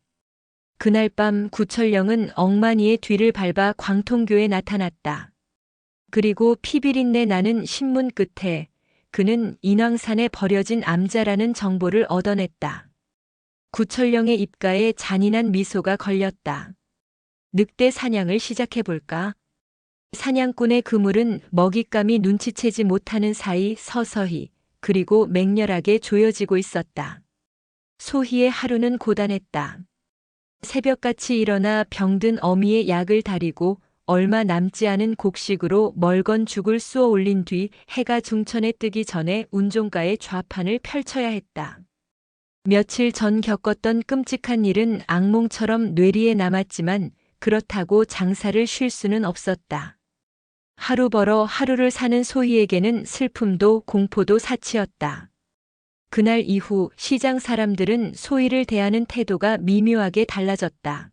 그날 밤 구철령은 억만이의 뒤를 밟아 광통교에 나타났다. 그리고 피비린내 나는 신문 끝에 그는 인왕산에 버려진 암자라는 정보를 얻어냈다. 구철령의 입가에 잔인한 미소가 걸렸다. 늑대 사냥을 시작해볼까? 사냥꾼의 그물은 먹잇감이 눈치채지 못하는 사이 서서히 그리고 맹렬하게 조여지고 있었다. 소희의 하루는 고단했다. 새벽같이 일어나 병든 어미의 약을 다리고 얼마 남지 않은 곡식으로 멀건 죽을 쑤어 올린 뒤 해가 중천에 뜨기 전에 운종가의 좌판을 펼쳐야 했다. 며칠 전 겪었던 끔찍한 일은 악몽처럼 뇌리에 남았지만 그렇다고 장사를 쉴 수는 없었다. 하루 벌어 하루를 사는 소희에게는 슬픔도 공포도 사치였다. 그날 이후 시장 사람들은 소희를 대하는 태도가 미묘하게 달라졌다.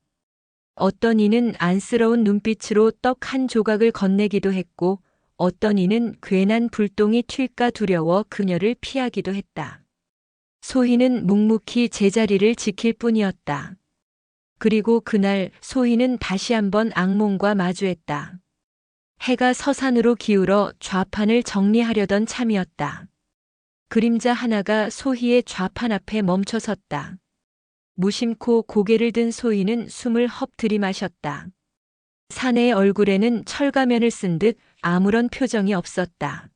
어떤 이는 안쓰러운 눈빛으로 떡 한 조각을 건네기도 했고 어떤 이는 괜한 불똥이 튈까 두려워 그녀를 피하기도 했다. 소희는 묵묵히 제자리를 지킬 뿐이었다. 그리고 그날 소희는 다시 한번 악몽과 마주했다. 해가 서산으로 기울어 좌판을 정리하려던 참이었다. 그림자 하나가 소희의 좌판 앞에 멈춰섰다. 무심코 고개를 든 소희는 숨을 헙 들이마셨다. 사내의 얼굴에는 철가면을 쓴 듯 아무런 표정이 없었다.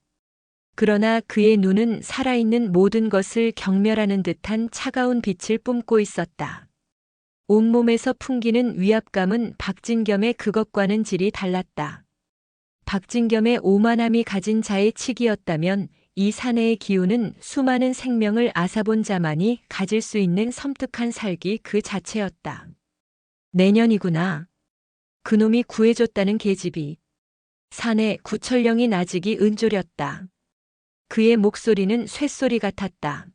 그러나 그의 눈은 살아있는 모든 것을 경멸하는 듯한 차가운 빛을 뿜고 있었다. 온몸에서 풍기는 위압감은 박진겸의 그것과는 질이 달랐다. 박진겸의 오만함이 가진 자의 치기였다면 이 사내의 기운은 수많은 생명을 앗아본 자만이 가질 수 있는 섬뜩한 살기 그 자체였다. 내년이구나. 그놈이 구해줬다는 계집이. 사내 구철령이 나직이 은졸였다. 그의 목소리는 쇳소리 같았다.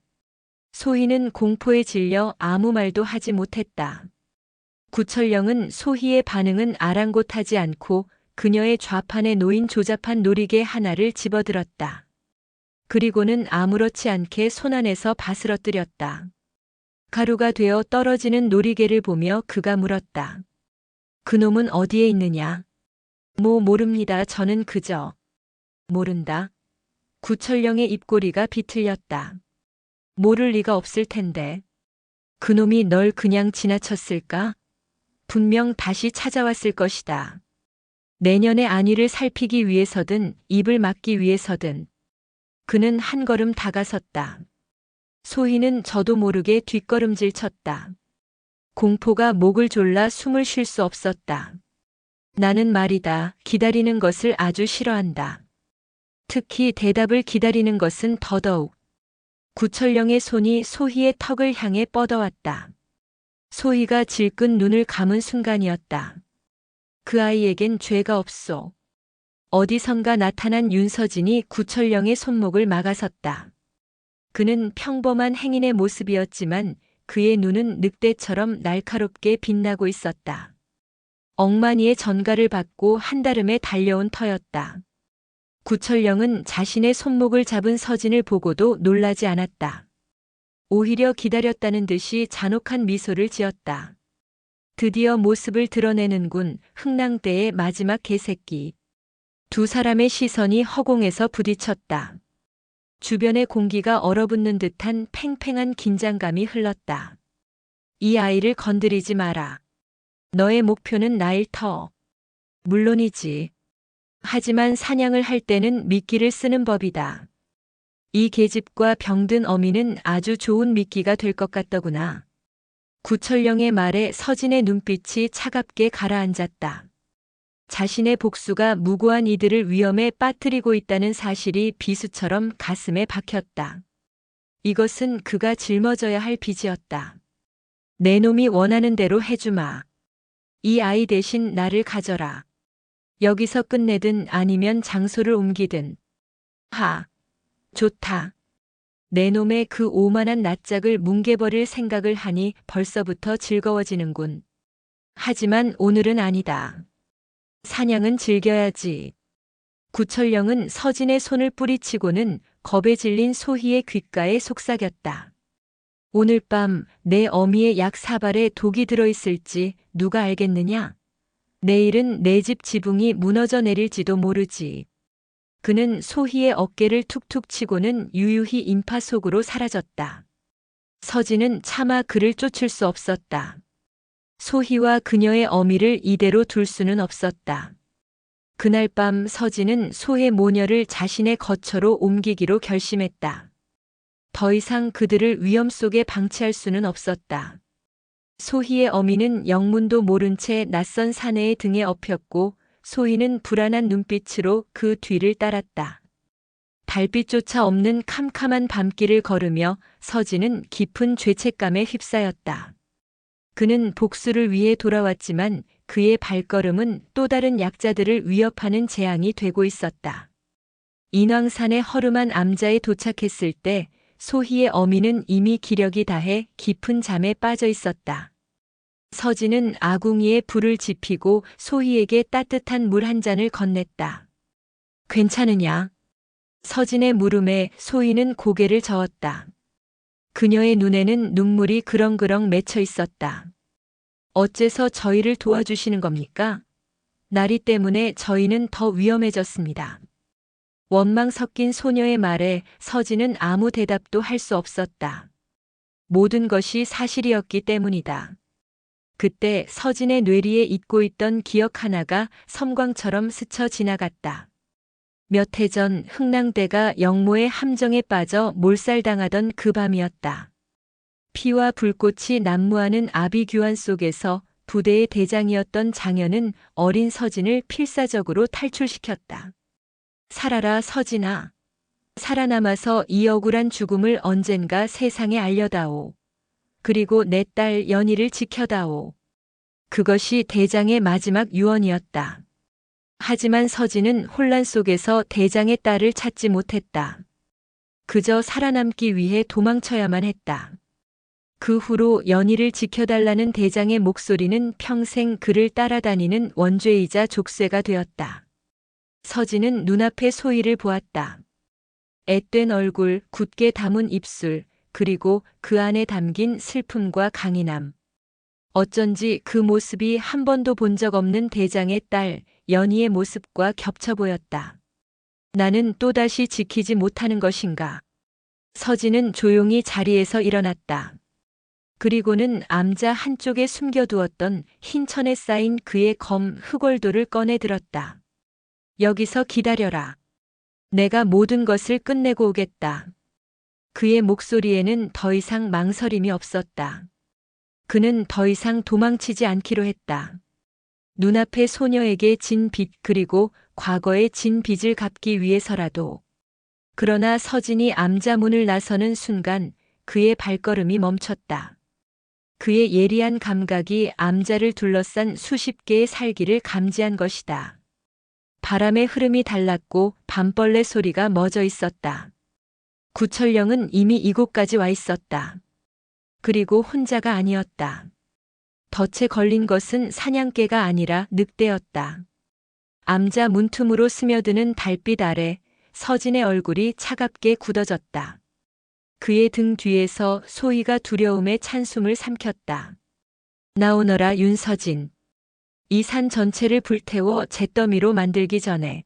소희는 공포에 질려 아무 말도 하지 못했다. 구철령은 소희의 반응은 아랑곳하지 않고 그녀의 좌판에 놓인 조잡한 놀이개 하나를 집어들었다. 그리고는 아무렇지 않게 손안에서 바스러뜨렸다. 가루가 되어 떨어지는 놀이개를 보며 그가 물었다. 그놈은 어디에 있느냐? 모릅니다. 저는 그저. 모른다. 구철령의 입꼬리가 비틀렸다. 모를 리가 없을 텐데. 그놈이 널 그냥 지나쳤을까? 분명 다시 찾아왔을 것이다. 내년의 안위를 살피기 위해서든 입을 막기 위해서든. 그는 한 걸음 다가섰다. 소희는 저도 모르게 뒷걸음질 쳤다. 공포가 목을 졸라 숨을 쉴 수 없었다. 나는 말이다, 기다리는 것을 아주 싫어한다. 특히 대답을 기다리는 것은 더더욱. 구철령의 손이 소희의 턱을 향해 뻗어왔다. 소희가 질끈 눈을 감은 순간이었다. 그 아이에겐 죄가 없소. 어디선가 나타난 윤서진이 구철령의 손목을 막아섰다. 그는 평범한 행인의 모습이었지만 그의 눈은 늑대처럼 날카롭게 빛나고 있었다. 억만이의 전가를 받고 한달음에 달려온 터였다. 구철령은 자신의 손목을 잡은 서진을 보고도 놀라지 않았다. 오히려 기다렸다는 듯이 잔혹한 미소를 지었다. 드디어 모습을 드러내는군, 흥랑대의 마지막 개새끼. 두 사람의 시선이 허공에서 부딪혔다. 주변의 공기가 얼어붙는 듯한 팽팽한 긴장감이 흘렀다. 이 아이를 건드리지 마라. 너의 목표는 나일 터. 물론이지. 하지만 사냥을 할 때는 미끼를 쓰는 법이다. 이 계집과 병든 어미는 아주 좋은 미끼가 될 것 같더구나. 구철령의 말에 서진의 눈빛이 차갑게 가라앉았다. 자신의 복수가 무고한 이들을 위험에 빠뜨리고 있다는 사실이 비수처럼 가슴에 박혔다. 이것은 그가 짊어져야 할 빚이었다. 내 놈이 원하는 대로 해주마. 이 아이 대신 나를 가져라. 여기서 끝내든 아니면 장소를 옮기든. 하. 좋다. 내 놈의 그 오만한 낯짝을 뭉개버릴 생각을 하니 벌써부터 즐거워지는군. 하지만 오늘은 아니다. 사냥은 즐겨야지. 구철령은 서진의 손을 뿌리치고는 겁에 질린 소희의 귓가에 속삭였다. 오늘 밤 내 어미의 약 4발에 독이 들어있을지 누가 알겠느냐? 내일은 내 집 지붕이 무너져 내릴지도 모르지. 그는 소희의 어깨를 툭툭 치고는 유유히 인파 속으로 사라졌다. 서진은 차마 그를 쫓을 수 없었다. 소희와 그녀의 어미를 이대로 둘 수는 없었다. 그날 밤 서진은 소의 모녀를 자신의 거처로 옮기기로 결심했다. 더 이상 그들을 위험 속에 방치할 수는 없었다. 소희의 어미는 영문도 모른 채 낯선 사내의 등에 업혔고 소희는 불안한 눈빛으로 그 뒤를 따랐다. 달빛조차 없는 캄캄한 밤길을 걸으며 서진은 깊은 죄책감에 휩싸였다. 그는 복수를 위해 돌아왔지만 그의 발걸음은 또 다른 약자들을 위협하는 재앙이 되고 있었다. 인왕산의 허름한 암자에 도착했을 때 소희의 어미는 이미 기력이 다해 깊은 잠에 빠져 있었다. 서진은 아궁이에 불을 지피고 소희에게 따뜻한 물 한 잔을 건넸다. 괜찮으냐? 서진의 물음에 소희는 고개를 저었다. 그녀의 눈에는 눈물이 그렁그렁 맺혀 있었다. 어째서 저희를 도와주시는 겁니까? 나리 때문에 저희는 더 위험해졌습니다. 원망 섞인 소녀의 말에 서진은 아무 대답도 할 수 없었다. 모든 것이 사실이었기 때문이다. 그때 서진의 뇌리에 잊고 있던 기억 하나가 섬광처럼 스쳐 지나갔다. 몇 해 전 흥랑대가 영모의 함정에 빠져 몰살당하던 그 밤이었다. 피와 불꽃이 난무하는 아비규환 속에서 부대의 대장이었던 장현은 어린 서진을 필사적으로 탈출시켰다. 살아라 서진아. 살아남아서 이 억울한 죽음을 언젠가 세상에 알려다오. 그리고 내 딸 연희를 지켜다오. 그것이 대장의 마지막 유언이었다. 하지만 서진은 혼란 속에서 대장의 딸을 찾지 못했다. 그저 살아남기 위해 도망쳐야만 했다. 그 후로 연희를 지켜달라는 대장의 목소리는 평생 그를 따라다니는 원죄이자 족쇄가 되었다. 서진은 눈앞에 소희를 보았다. 앳된 얼굴, 굳게 담은 입술, 그리고 그 안에 담긴 슬픔과 강인함. 어쩐지 그 모습이 한 번도 본 적 없는 대장의 딸, 연희의 모습과 겹쳐 보였다. 나는 또다시 지키지 못하는 것인가. 서진은 조용히 자리에서 일어났다. 그리고는 암자 한쪽에 숨겨두었던 흰 천에 쌓인 그의 검 흑월도를 꺼내 들었다. 여기서 기다려라. 내가 모든 것을 끝내고 오겠다. 그의 목소리에는 더 이상 망설임이 없었다. 그는 더 이상 도망치지 않기로 했다. 눈앞의 소녀에게 진 빚 그리고 과거의 진 빚을 갚기 위해서라도. 그러나 서진이 암자 문을 나서는 순간 그의 발걸음이 멈췄다. 그의 예리한 감각이 암자를 둘러싼 수십 개의 살기를 감지한 것이다. 바람의 흐름이 달랐고 밤벌레 소리가 멎어 있었다. 구철령은 이미 이곳까지 와 있었다. 그리고 혼자가 아니었다. 덫에 걸린 것은 사냥개가 아니라 늑대였다. 암자 문틈으로 스며드는 달빛 아래 서진의 얼굴이 차갑게 굳어졌다. 그의 등 뒤에서 소희가 두려움에 찬숨을 삼켰다. 나오너라 윤서진. 이 산 전체를 불태워 잿더미로 만들기 전에.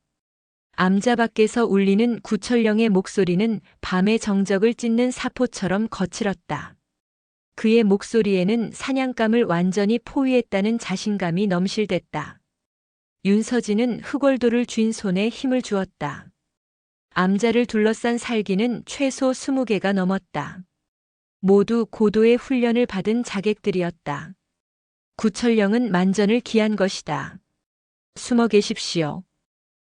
암자 밖에서 울리는 구철령의 목소리는 밤의 정적을 찢는 사포처럼 거칠었다. 그의 목소리에는 사냥감을 완전히 포위했다는 자신감이 넘실댔다. 윤서진은 흑월도를 쥔 손에 힘을 주었다. 암자를 둘러싼 살기는 최소 20개가 넘었다. 모두 고도의 훈련을 받은 자객들이었다. 구철령은 만전을 기한 것이다. 숨어 계십시오.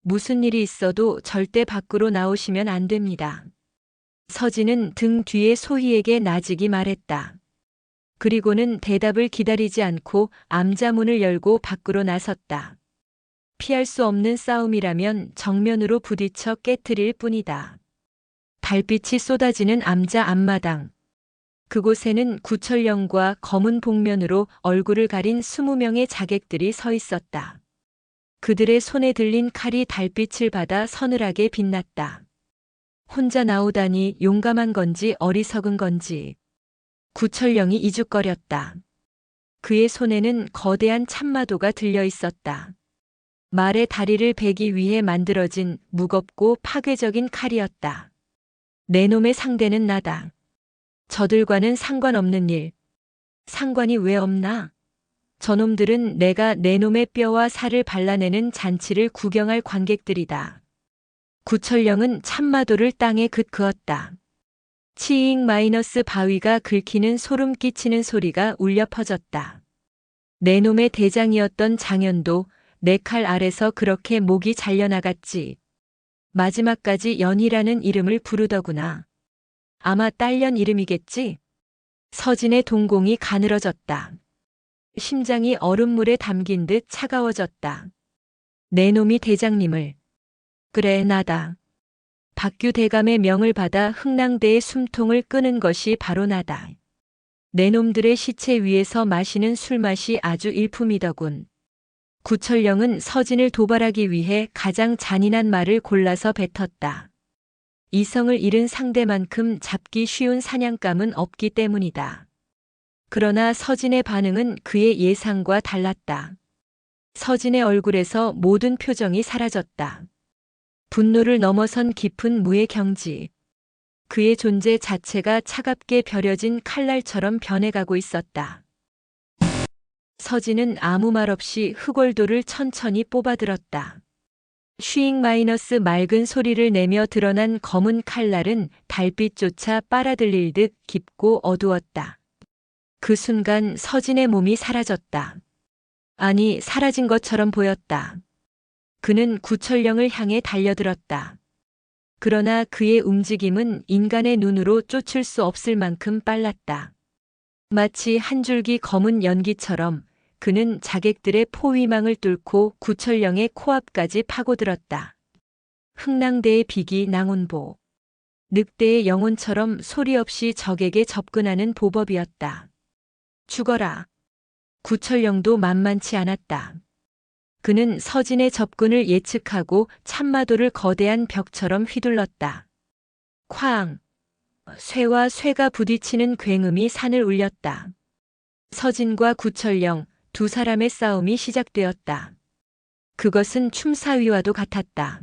무슨 일이 있어도 절대 밖으로 나오시면 안 됩니다. 서진은 등 뒤에 소희에게 나직이 말했다. 그리고는 대답을 기다리지 않고 암자 문을 열고 밖으로 나섰다. 피할 수 없는 싸움이라면 정면으로 부딪혀 깨트릴 뿐이다. 달빛이 쏟아지는 암자 앞마당. 그곳에는 구철령과 검은 복면으로 얼굴을 가린 20명의 자객들이 서 있었다. 그들의 손에 들린 칼이 달빛을 받아 서늘하게 빛났다. 혼자 나오다니 용감한 건지 어리석은 건지. 구철령이 이죽거렸다. 그의 손에는 거대한 참마도가 들려 있었다. 말의 다리를 베기 위해 만들어진 무겁고 파괴적인 칼이었다. 내 놈의 상대는 나다. 저들과는 상관없는 일. 상관이 왜 없나? 저놈들은 내가 내 놈의 뼈와 살을 발라내는 잔치를 구경할 관객들이다. 구철령은 참마도를 땅에 그었다. 치잉 마이너스 바위가 긁히는 소름 끼치는 소리가 울려 퍼졌다. 내 놈의 대장이었던 장현도 내 칼 아래서 그렇게 목이 잘려나갔지. 마지막까지 연이라는 이름을 부르더구나. 아마 딸년 이름이겠지? 서진의 동공이 가늘어졌다. 심장이 얼음물에 담긴 듯 차가워졌다. 내 놈이 대장님을. 그래, 나다. 박규 대감의 명을 받아 흥랑대의 숨통을 끄는 것이 바로 나다. 내 놈들의 시체 위에서 마시는 술맛이 아주 일품이더군. 구철령은 서진을 도발하기 위해 가장 잔인한 말을 골라서 뱉었다. 이성을 잃은 상대만큼 잡기 쉬운 사냥감은 없기 때문이다. 그러나 서진의 반응은 그의 예상과 달랐다. 서진의 얼굴에서 모든 표정이 사라졌다. 분노를 넘어선 깊은 무해경지. 그의 존재 자체가 차갑게 벼려진 칼날처럼 변해가고 있었다. 서진은 아무 말 없이 흑월도를 천천히 뽑아들었다. 슈잉 마이너스 맑은 소리를 내며 드러난 검은 칼날은 달빛조차 빨아들일 듯 깊고 어두웠다. 그 순간 서진의 몸이 사라졌다. 아니, 사라진 것처럼 보였다. 그는 구철령을 향해 달려들었다. 그러나 그의 움직임은 인간의 눈으로 쫓을 수 없을 만큼 빨랐다. 마치 한 줄기 검은 연기처럼 그는 자객들의 포위망을 뚫고 구철령의 코앞까지 파고들었다. 흥랑대의 비기 낭온보. 늑대의 영혼처럼 소리 없이 적에게 접근하는 보법이었다. 죽어라. 구철령도 만만치 않았다. 그는 서진의 접근을 예측하고 참마도를 거대한 벽처럼 휘둘렀다. 쾅! 쇠와 쇠가 부딪히는 굉음이 산을 울렸다. 서진과 구철령 두 사람의 싸움이 시작되었다. 그것은 춤사위와도 같았다.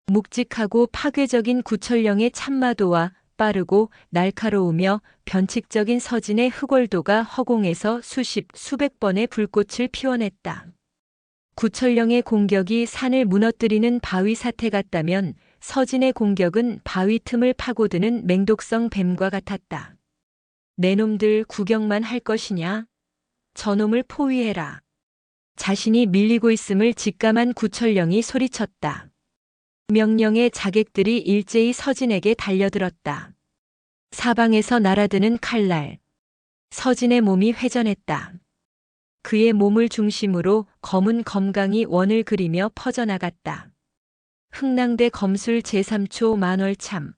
묵직하고 파괴적인 구철령의 참마도와 빠르고 날카로우며 변칙적인 서진의 흑월도가 허공에서 수백 번의 불꽃을 피워냈다. 구철령의 공격이 산을 무너뜨리는 바위 사태 같다면 서진의 공격은 바위 틈을 파고드는 맹독성 뱀과 같았다. 내 놈들 구경만 할 것이냐? 저놈을 포위해라. 자신이 밀리고 있음을 직감한 구철령이 소리쳤다. 명령의 자객들이 일제히 서진에게 달려들었다. 사방에서 날아드는 칼날. 서진의 몸이 회전했다. 그의 몸을 중심으로 검은 검강이 원을 그리며 퍼져나갔다. 흥랑대 검술 제3초 만월참.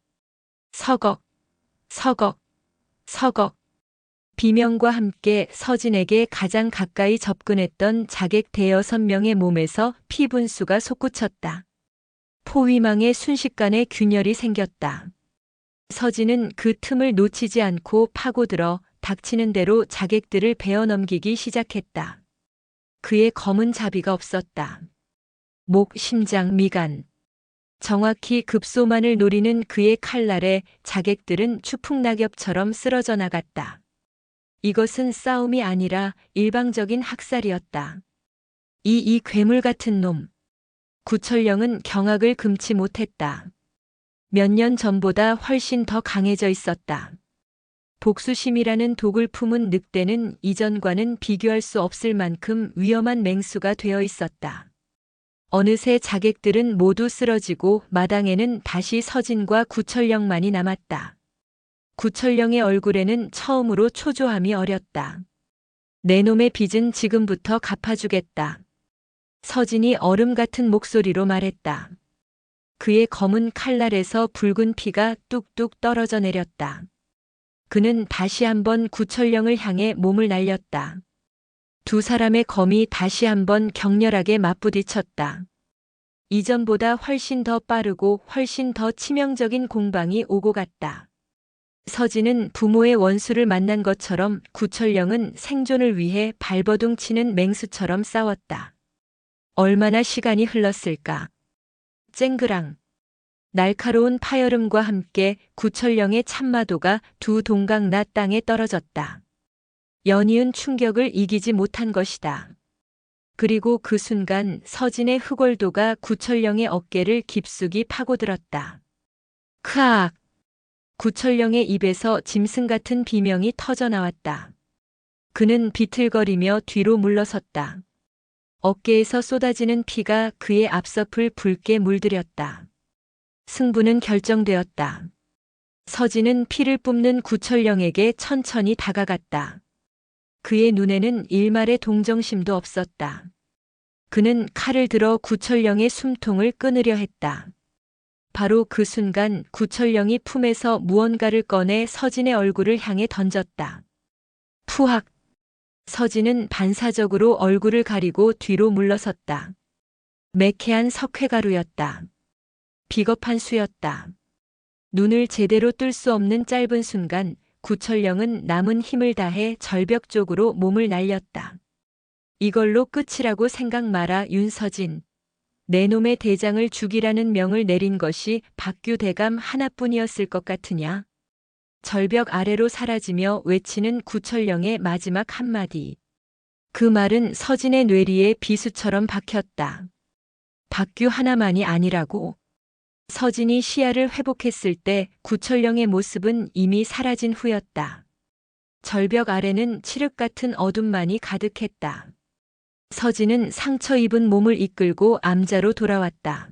서걱, 서걱, 서걱. 비명과 함께 서진에게 가장 가까이 접근했던 자객 대여섯 명의 몸에서 피 분수가 솟구쳤다. 포위망에 순식간에 균열이 생겼다. 서진은 그 틈을 놓치지 않고 파고들어 닥치는 대로 자객들을 베어 넘기기 시작했다. 그의 검은 자비가 없었다. 목, 심장, 미간. 정확히 급소만을 노리는 그의 칼날에 자객들은 추풍낙엽처럼 쓰러져 나갔다. 이것은 싸움이 아니라 일방적인 학살이었다. 이 괴물 같은 놈. 구철령은 경악을 금치 못했다. 몇 년 전보다 훨씬 더 강해져 있었다. 복수심이라는 독을 품은 늑대는 이전과는 비교할 수 없을 만큼 위험한 맹수가 되어 있었다. 어느새 자객들은 모두 쓰러지고 마당에는 다시 서진과 구철령만이 남았다. 구철령의 얼굴에는 처음으로 초조함이 어렸다. 내 놈의 빚은 지금부터 갚아주겠다. 서진이 얼음 같은 목소리로 말했다. 그의 검은 칼날에서 붉은 피가 뚝뚝 떨어져 내렸다. 그는 다시 한번 구철령을 향해 몸을 날렸다. 두 사람의 검이 다시 한번 격렬하게 맞부딪혔다. 이전보다 훨씬 더 빠르고 훨씬 더 치명적인 공방이 오고 갔다. 서진은 부모의 원수를 만난 것처럼 구철령은 생존을 위해 발버둥 치는 맹수처럼 싸웠다. 얼마나 시간이 흘렀을까? 쨍그랑. 날카로운 파열음과 함께 구철령의 참마도가 두 동강 낮 땅에 떨어졌다. 연이은 충격을 이기지 못한 것이다. 그리고 그 순간 서진의 흑월도가 구철령의 어깨를 깊숙이 파고들었다. 크악! 구철령의 입에서 짐승 같은 비명이 터져나왔다. 그는 비틀거리며 뒤로 물러섰다. 어깨에서 쏟아지는 피가 그의 앞섭을 붉게 물들였다. 승부는 결정되었다. 서진은 피를 뿜는 구철령에게 천천히 다가갔다. 그의 눈에는 일말의 동정심도 없었다. 그는 칼을 들어 구철령의 숨통을 끊으려 했다. 바로 그 순간 구철령이 품에서 무언가를 꺼내 서진의 얼굴을 향해 던졌다. 푸악! 서진은 반사적으로 얼굴을 가리고 뒤로 물러섰다. 매캐한 석회가루였다. 비겁한 수였다. 눈을 제대로 뜰 수 없는 짧은 순간 구철령은 남은 힘을 다해 절벽 쪽으로 몸을 날렸다. 이걸로 끝이라고 생각 마라 윤서진. 내 놈의 대장을 죽이라는 명을 내린 것이 박규 대감 하나뿐이었을 것 같으냐. 절벽 아래로 사라지며 외치는 구철령의 마지막 한마디. 그 말은 서진의 뇌리에 비수처럼 박혔다. 박규 하나만이 아니라고. 서진이 시야를 회복했을 때 구철령의 모습은 이미 사라진 후였다. 절벽 아래는 칠흑 같은 어둠만이 가득했다. 서진은 상처 입은 몸을 이끌고 암자로 돌아왔다.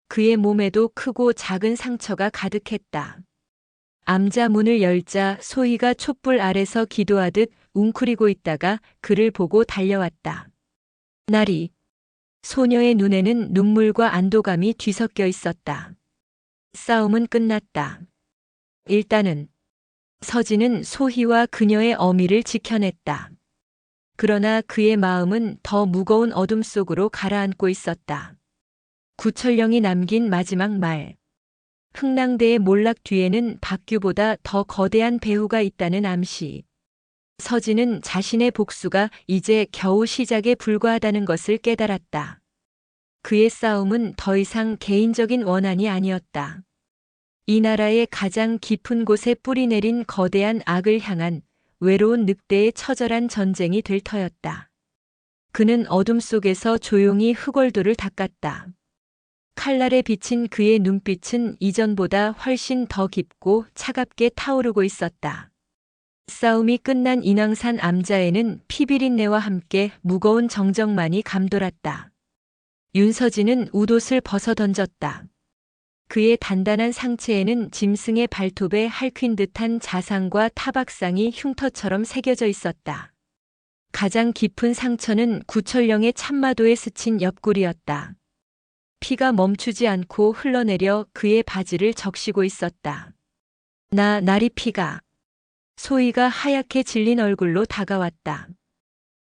그의 몸에도 크고 작은 상처가 가득했다. 암자 문을 열자 소희가 촛불 아래서 기도하듯 웅크리고 있다가 그를 보고 달려왔다. 나리. 소녀의 눈에는 눈물과 안도감이 뒤섞여 있었다. 싸움은 끝났다. 일단은. 서진은 소희와 그녀의 어미를 지켜냈다. 그러나 그의 마음은 더 무거운 어둠 속으로 가라앉고 있었다. 구철령이 남긴 마지막 말. 흥랑대의 몰락 뒤에는 박규보다 더 거대한 배후가 있다는 암시. 서진은 자신의 복수가 이제 겨우 시작에 불과하다는 것을 깨달았다. 그의 싸움은 더 이상 개인적인 원한이 아니었다. 이 나라의 가장 깊은 곳에 뿌리내린 거대한 악을 향한 외로운 늑대의 처절한 전쟁이 될 터였다. 그는 어둠 속에서 조용히 흑월도를 닦았다. 칼날에 비친 그의 눈빛은 이전보다 훨씬 더 깊고 차갑게 타오르고 있었다. 싸움이 끝난 인왕산 암자에는 피비린내와 함께 무거운 정적만이 감돌았다. 윤서진은 웃옷을 벗어 던졌다. 그의 단단한 상체에는 짐승의 발톱에 핥힌 듯한 자상과 타박상이 흉터처럼 새겨져 있었다. 가장 깊은 상처는 구철령의 참마도에 스친 옆구리였다. 피가 멈추지 않고 흘러내려 그의 바지를 적시고 있었다. 나리 피가. 소희가 하얗게 질린 얼굴로 다가왔다.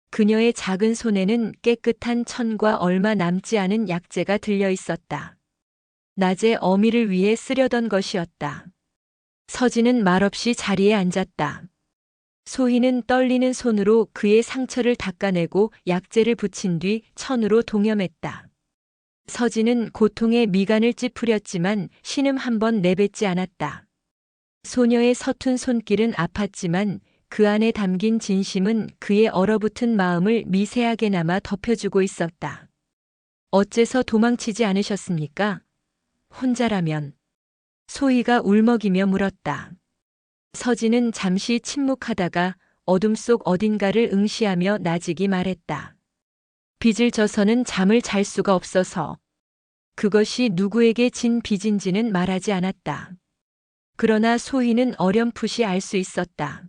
그녀의 작은 손에는 깨끗한 천과 얼마 남지 않은 약재가 들려 있었다. 낮에 어미를 위해 쓰려던 것이었다. 서진은 말없이 자리에 앉았다. 소희는 떨리는 손으로 그의 상처를 닦아내고 약재를 붙인 뒤 천으로 동염했다. 서진은 고통에 미간을 찌푸렸지만 신음 한 번 내뱉지 않았다. 소녀의 서툰 손길은 아팠지만 그 안에 담긴 진심은 그의 얼어붙은 마음을 미세하게나마 덮여주고 있었다. 어째서 도망치지 않으셨습니까? 혼자라면. 소희가 울먹이며 물었다. 서진은 잠시 침묵하다가 어둠 속 어딘가를 응시하며 나직이 말했다. 빚을 져서는 잠을 잘 수가 없어서. 그것이 누구에게 진 빚인지는 말하지 않았다. 그러나 소희는 어렴풋이 알 수 있었다.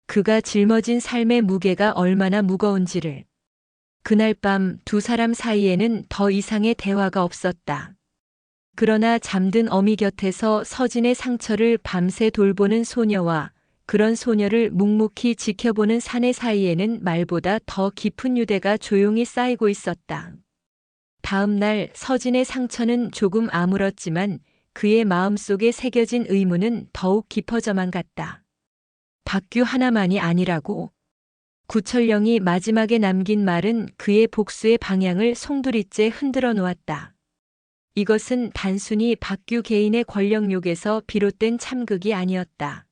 그가 짊어진 삶의 무게가 얼마나 무거운지를. 그날 밤 두 사람 사이에는 더 이상의 대화가 없었다. 그러나 잠든 어미 곁에서 서진의 상처를 밤새 돌보는 소녀와 그런 소녀를 묵묵히 지켜보는 사내 사이에는 말보다 더 깊은 유대가 조용히 쌓이고 있었다. 다음 날 서진의 상처는 조금 아물었지만 그의 마음속에 새겨진 의문은 더욱 깊어져만 갔다. 박규 하나만이 아니라고. 구철령이 마지막에 남긴 말은 그의 복수의 방향을 송두리째 흔들어 놓았다. 이것은 단순히 박규 개인의 권력욕에서 비롯된 참극이 아니었다.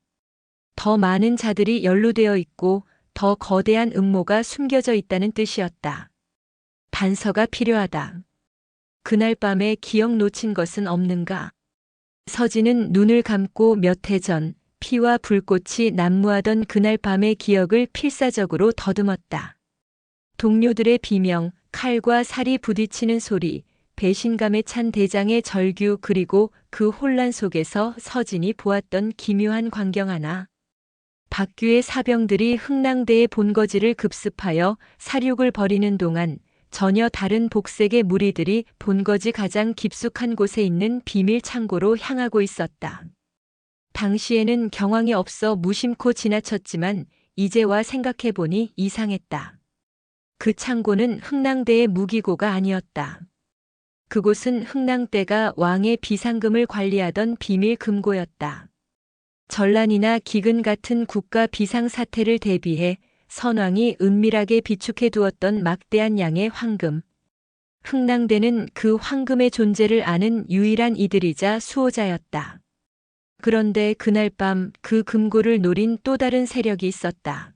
더 많은 자들이 연루되어 있고 더 거대한 음모가 숨겨져 있다는 뜻이었다. 단서가 필요하다. 그날 밤에 기억 놓친 것은 없는가? 서진은 눈을 감고 몇 해 전 피와 불꽃이 난무하던 그날 밤의 기억을 필사적으로 더듬었다. 동료들의 비명, 칼과 살이 부딪히는 소리, 배신감에 찬 대장의 절규 그리고 그 혼란 속에서 서진이 보았던 기묘한 광경 하나. 박규의 사병들이 흥랑대의 본거지를 급습하여 사륙을 벌이는 동안 전혀 다른 복색의 무리들이 본거지 가장 깊숙한 곳에 있는 비밀 창고로 향하고 있었다. 당시에는 경황이 없어 무심코 지나쳤지만 이제와 생각해보니 이상했다. 그 창고는 흥랑대의 무기고가 아니었다. 그곳은 흥랑대가 왕의 비상금을 관리하던 비밀 금고였다. 전란이나 기근 같은 국가 비상사태를 대비해 선왕이 은밀하게 비축해 두었던 막대한 양의 황금. 흥랑대는 그 황금의 존재를 아는 유일한 이들이자 수호자였다. 그런데 그날 밤 그 금고를 노린 또 다른 세력이 있었다.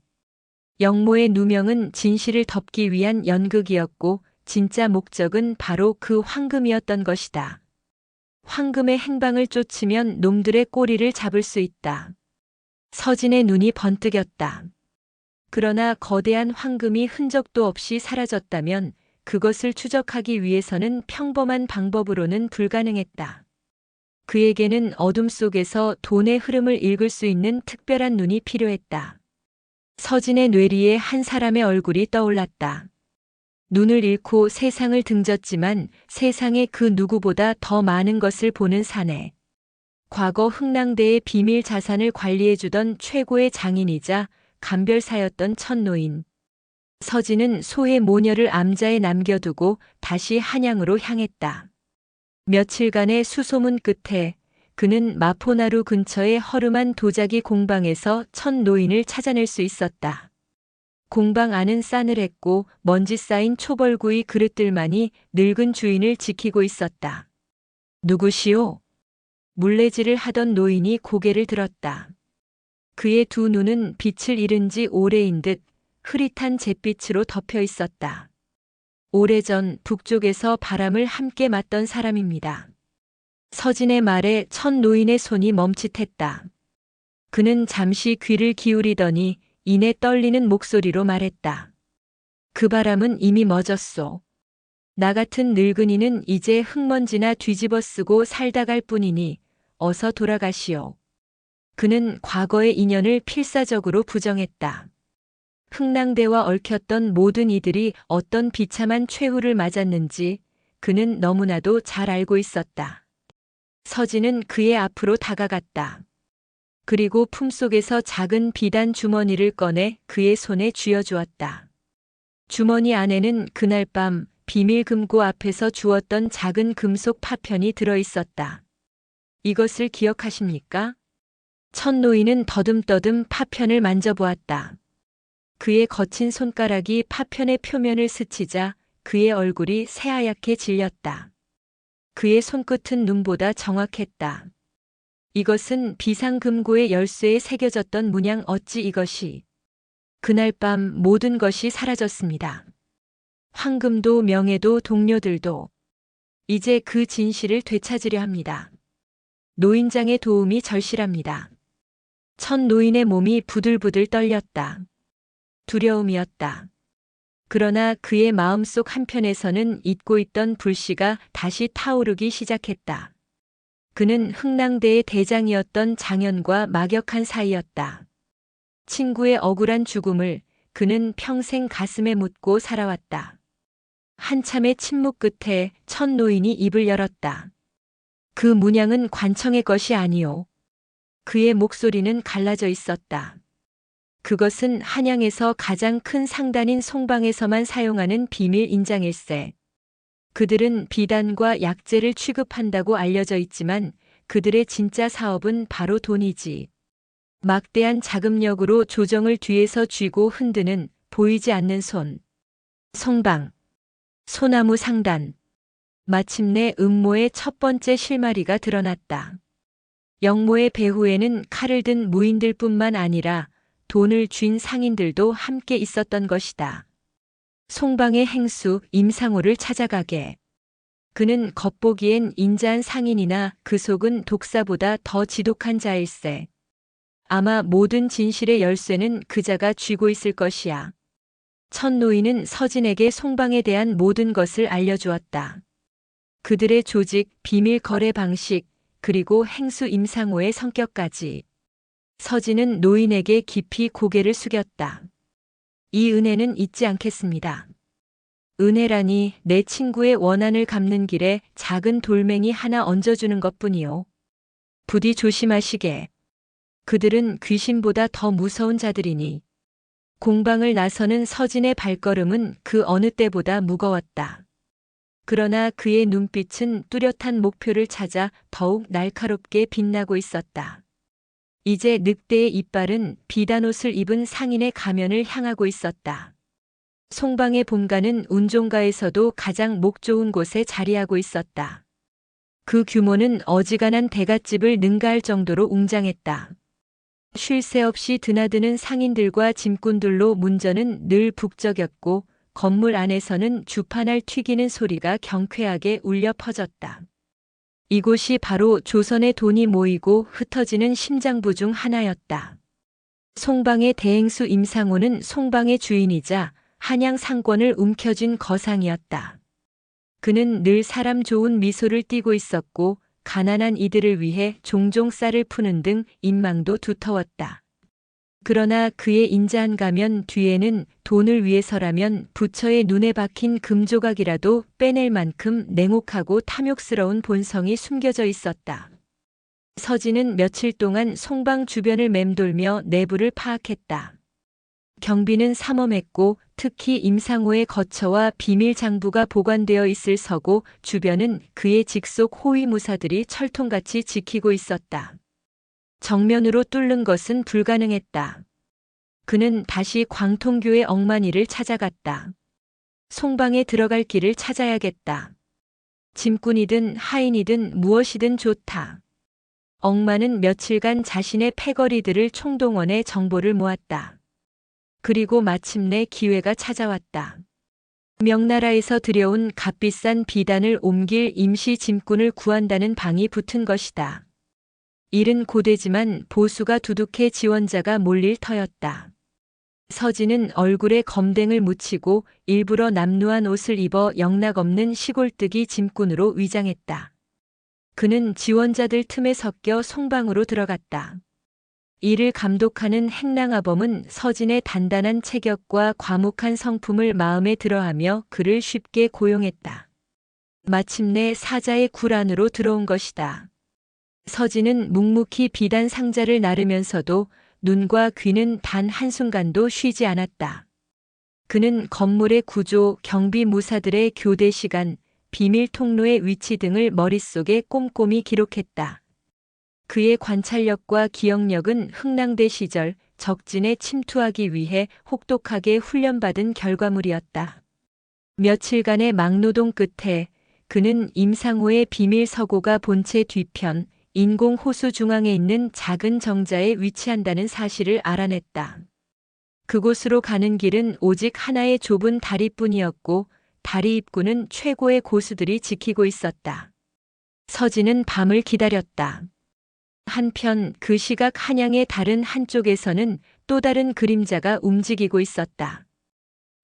영모의 누명은 진실을 덮기 위한 연극이었고 진짜 목적은 바로 그 황금이었던 것이다. 황금의 행방을 쫓으면 놈들의 꼬리를 잡을 수 있다. 서진의 눈이 번뜩였다. 그러나 거대한 황금이 흔적도 없이 사라졌다면 그것을 추적하기 위해서는 평범한 방법으로는 불가능했다. 그에게는 어둠 속에서 돈의 흐름을 읽을 수 있는 특별한 눈이 필요했다. 서진의 뇌리에 한 사람의 얼굴이 떠올랐다. 눈을 잃고 세상을 등졌지만 세상에 그 누구보다 더 많은 것을 보는 사내. 과거 흥랑대의 비밀 자산을 관리해주던 최고의 장인이자 감별사였던 천노인. 서진은 소의 모녀를 암자에 남겨두고 다시 한양으로 향했다. 며칠간의 수소문 끝에 그는 마포나루 근처의 허름한 도자기 공방에서 천노인을 찾아낼 수 있었다. 공방 안은 싸늘했고 먼지 쌓인 초벌구이 그릇들만이 늙은 주인을 지키고 있었다. 누구시오? 물레질을 하던 노인이 고개를 들었다. 그의 두 눈은 빛을 잃은 지 오래인 듯 흐릿한 잿빛으로 덮여 있었다. 오래전 북쪽에서 바람을 함께 맞던 사람입니다. 서진의 말에 첫 노인의 손이 멈칫했다. 그는 잠시 귀를 기울이더니 이내 떨리는 목소리로 말했다. 그 바람은 이미 멎었소. 나 같은 늙은이는 이제 흙먼지나 뒤집어 쓰고 살다 갈 뿐이니 어서 돌아가시오. 그는 과거의 인연을 필사적으로 부정했다. 흥랑대와 얽혔던 모든 이들이 어떤 비참한 최후를 맞았는지 그는 너무나도 잘 알고 있었다. 서진은 그의 앞으로 다가갔다. 그리고 품속에서 작은 비단 주머니를 꺼내 그의 손에 쥐어주었다. 주머니 안에는 그날 밤 비밀 금고 앞에서 주었던 작은 금속 파편이 들어 있었다. 이것을 기억하십니까? 첫 노인은 더듬더듬 파편을 만져보았다. 그의 거친 손가락이 파편의 표면을 스치자 그의 얼굴이 새하얗게 질렸다. 그의 손끝은 눈보다 정확했다. 이것은 비상금고의 열쇠에 새겨졌던 문양. 어찌 이것이. 그날 밤 모든 것이 사라졌습니다. 황금도 명예도 동료들도. 이제 그 진실을 되찾으려 합니다. 노인장의 도움이 절실합니다. 첫 노인의 몸이 부들부들 떨렸다. 두려움이었다. 그러나 그의 마음속 한편에서는 잊고 있던 불씨가 다시 타오르기 시작했다. 그는 흥랑대의 대장이었던 장현과 막역한 사이였다. 친구의 억울한 죽음을 그는 평생 가슴에 묻고 살아왔다. 한참의 침묵 끝에 첫 노인이 입을 열었다. 그 문양은 관청의 것이 아니오. 그의 목소리는 갈라져 있었다. 그것은 한양에서 가장 큰 상단인 송방에서만 사용하는 비밀 인장일세. 그들은 비단과 약재를 취급한다고 알려져 있지만 그들의 진짜 사업은 바로 돈이지. 막대한 자금력으로 조정을 뒤에서 쥐고 흔드는 보이지 않는 손. 송방. 소나무 상단. 마침내 음모의 첫 번째 실마리가 드러났다. 영모의 배후에는 칼을 든 무인들뿐만 아니라 돈을 쥔 상인들도 함께 있었던 것이다. 송방의 행수 임상호를 찾아가게. 그는 겉보기엔 인자한 상인이나 그 속은 독사보다 더 지독한 자일세. 아마 모든 진실의 열쇠는 그자가 쥐고 있을 것이야. 첫 노인은 서진에게 송방에 대한 모든 것을 알려주었다. 그들의 조직, 비밀 거래 방식, 그리고 행수 임상호의 성격까지. 서진은 노인에게 깊이 고개를 숙였다. 이 은혜는 잊지 않겠습니다. 은혜라니 내 친구의 원한을 갚는 길에 작은 돌멩이 하나 얹어주는 것뿐이요. 부디 조심하시게. 그들은 귀신보다 더 무서운 자들이니. 공방을 나서는 서진의 발걸음은 그 어느 때보다 무거웠다. 그러나 그의 눈빛은 뚜렷한 목표를 찾아 더욱 날카롭게 빛나고 있었다. 이제 늑대의 이빨은 비단옷을 입은 상인의 가면을 향하고 있었다. 송방의 본가는 운종가에서도 가장 목 좋은 곳에 자리하고 있었다. 그 규모는 어지간한 대갓집을 능가할 정도로 웅장했다. 쉴 새 없이 드나드는 상인들과 짐꾼들로 문전은 늘 북적였고 건물 안에서는 주판알 튀기는 소리가 경쾌하게 울려 퍼졌다. 이곳이 바로 조선의 돈이 모이고 흩어지는 심장부 중 하나였다. 송방의 대행수 임상호는 송방의 주인이자 한양 상권을 움켜쥔 거상이었다. 그는 늘 사람 좋은 미소를 띠고 있었고 가난한 이들을 위해 종종 쌀을 푸는 등 인망도 두터웠다. 그러나 그의 인자한 가면 뒤에는 돈을 위해서라면 부처의 눈에 박힌 금조각이라도 빼낼 만큼 냉혹하고 탐욕스러운 본성이 숨겨져 있었다. 서진은 며칠 동안 송방 주변을 맴돌며 내부를 파악했다. 경비는 삼엄했고 특히 임상호의 거처와 비밀 장부가 보관되어 있을 서고 주변은 그의 직속 호위무사들이 철통같이 지키고 있었다. 정면으로 뚫는 것은 불가능했다. 그는 다시 광통교의 억만이를 찾아갔다. 송방에 들어갈 길을 찾아야겠다. 짐꾼이든 하인이든 무엇이든 좋다. 억만은 며칠간 자신의 패거리들을 총동원해 정보를 모았다. 그리고 마침내 기회가 찾아왔다. 명나라에서 들여온 값비싼 비단을 옮길 임시 짐꾼을 구한다는 방이 붙은 것이다. 일은 고되지만 보수가 두둑해 지원자가 몰릴 터였다. 서진은 얼굴에 검댕을 묻히고 일부러 남루한 옷을 입어 영락없는 시골뜨기 짐꾼으로 위장했다. 그는 지원자들 틈에 섞여 송방으로 들어갔다. 이를 감독하는 행랑아범은 서진의 단단한 체격과 과묵한 성품을 마음에 들어하며 그를 쉽게 고용했다. 마침내 사자의 굴 안으로 들어온 것이다. 서진은 묵묵히 비단 상자를 나르면서도 눈과 귀는 단 한순간도 쉬지 않았다. 그는 건물의 구조, 경비 무사들의 교대 시간, 비밀 통로의 위치 등을 머릿속에 꼼꼼히 기록했다. 그의 관찰력과 기억력은 흥랑대 시절 적진에 침투하기 위해 혹독하게 훈련받은 결과물이었다. 며칠간의 막노동 끝에 그는 임상호의 비밀 서고가 본체 뒤편 인공 호수 중앙에 있는 작은 정자에 위치한다는 사실을 알아냈다. 그곳으로 가는 길은 오직 하나의 좁은 다리뿐이었고 다리 입구는 최고의 고수들이 지키고 있었다. 서진은 밤을 기다렸다. 한편 그 시각 한양의 다른 한쪽에서는 또 다른 그림자가 움직이고 있었다.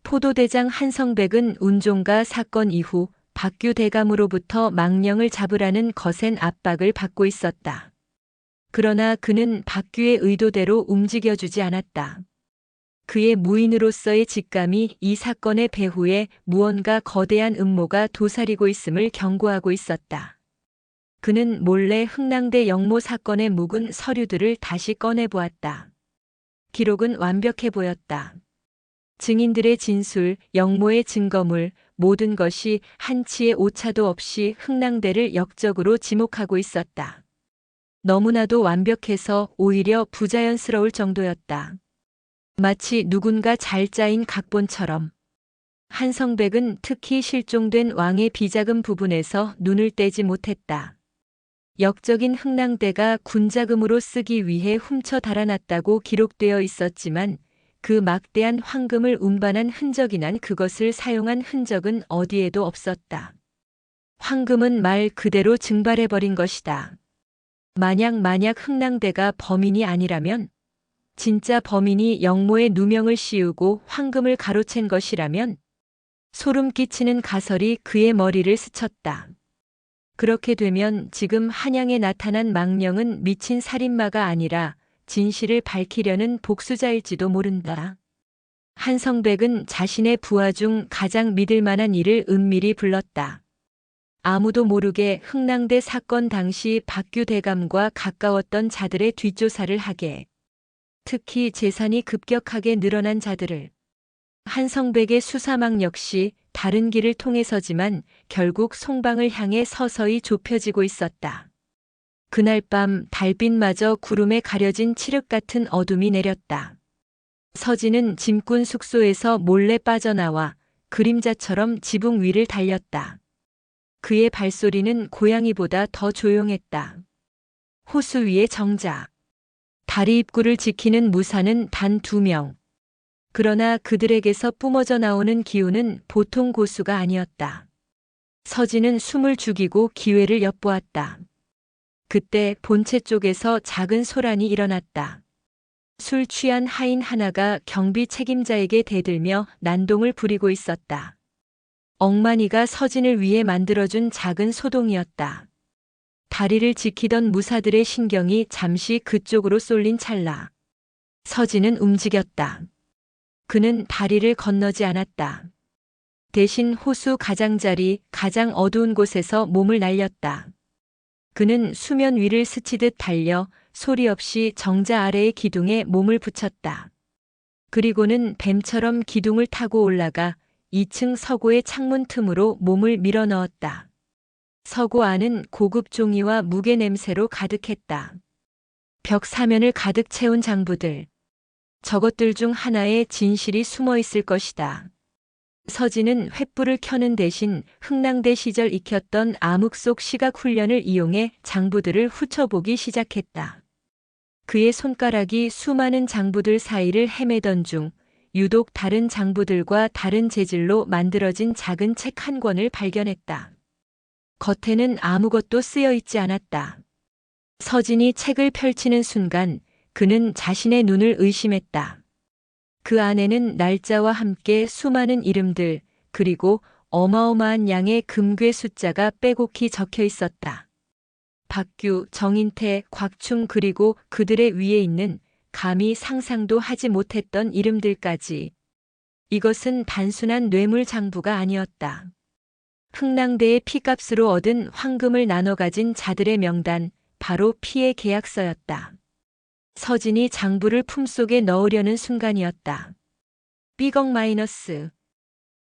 포도대장 한성백은 운종가 사건 이후 박규 대감으로부터 망령을 잡으라는 거센 압박을 받고 있었다. 그러나 그는 박규의 의도대로 움직여주지 않았다. 그의 무인으로서의 직감이 이 사건의 배후에 무언가 거대한 음모가 도사리고 있음을 경고하고 있었다. 그는 몰래 흥랑대 영모 사건의 묵은 서류들을 다시 꺼내보았다. 기록은 완벽해 보였다. 증인들의 진술, 영모의 증거물, 모든 것이 한치의 오차도 없이 흥랑대를 역적으로 지목하고 있었다. 너무나도 완벽해서 오히려 부자연스러울 정도였다. 마치 누군가 잘 짜인 각본처럼. 한성백은 특히 실종된 왕의 비자금 부분에서 눈을 떼지 못했다. 역적인 흥랑대가 군자금으로 쓰기 위해 훔쳐 달아났다고 기록되어 있었지만 그 막대한 황금을 운반한 흔적이 난 그것을 사용한 흔적은 어디에도 없었다. 황금은 말 그대로 증발해버린 것이다. 만약 흥랑대가 범인이 아니라면, 진짜 범인이 영모의 누명을 씌우고 황금을 가로챈 것이라면 소름 끼치는 가설이 그의 머리를 스쳤다. 그렇게 되면 지금 한양에 나타난 망령은 미친 살인마가 아니라 진실을 밝히려는 복수자일지도 모른다. 한성백은 자신의 부하 중 가장 믿을 만한 이를 은밀히 불렀다. 아무도 모르게 흥랑대 사건 당시 박규 대감과 가까웠던 자들의 뒷조사를 하게. 특히 재산이 급격하게 늘어난 자들을. 한성백의 수사망 역시 다른 길을 통해서지만 결국 송방을 향해 서서히 좁혀지고 있었다. 그날 밤 달빛마저 구름에 가려진 칠흑 같은 어둠이 내렸다. 서진은 짐꾼 숙소에서 몰래 빠져나와 그림자처럼 지붕 위를 달렸다. 그의 발소리는 고양이보다 더 조용했다. 호수 위의 정자. 다리 입구를 지키는 무사는 단 2명. 그러나 그들에게서 뿜어져 나오는 기운은 보통 고수가 아니었다. 서진은 숨을 죽이고 기회를 엿보았다. 그때 본체 쪽에서 작은 소란이 일어났다. 술 취한 하인 하나가 경비 책임자에게 대들며 난동을 부리고 있었다. 억만이가 서진을 위해 만들어준 작은 소동이었다. 다리를 지키던 무사들의 신경이 잠시 그쪽으로 쏠린 찰나. 서진은 움직였다. 그는 다리를 건너지 않았다. 대신 호수 가장자리, 가장 어두운 곳에서 몸을 날렸다. 그는 수면 위를 스치듯 달려 소리 없이 정자 아래의 기둥에 몸을 붙였다. 그리고는 뱀처럼 기둥을 타고 올라가 2층 서고의 창문 틈으로 몸을 밀어 넣었다. 서고 안은 고급 종이와 무게 냄새로 가득했다. 벽 사면을 가득 채운 장부들. 저것들 중 하나에 진실이 숨어 있을 것이다. 서진은 횃불을 켜는 대신 흥랑대 시절 익혔던 암흑 속 시각 훈련을 이용해 장부들을 훑어보기 시작했다. 그의 손가락이 수많은 장부들 사이를 헤매던 중 유독 다른 장부들과 다른 재질로 만들어진 작은 책 한 권을 발견했다. 겉에는 아무것도 쓰여 있지 않았다. 서진이 책을 펼치는 순간 그는 자신의 눈을 의심했다. 그 안에는 날짜와 함께 수많은 이름들, 그리고 어마어마한 양의 금괴 숫자가 빼곡히 적혀 있었다. 박규, 정인태, 곽충 그리고 그들의 위에 있는 감히 상상도 하지 못했던 이름들까지. 이것은 단순한 뇌물 장부가 아니었다. 흥랑대의 피값으로 얻은 황금을 나눠 가진 자들의 명단, 바로 피의 계약서였다. 서진이 장부를 품속에 넣으려는 순간이었다. 삐걱 마이너스.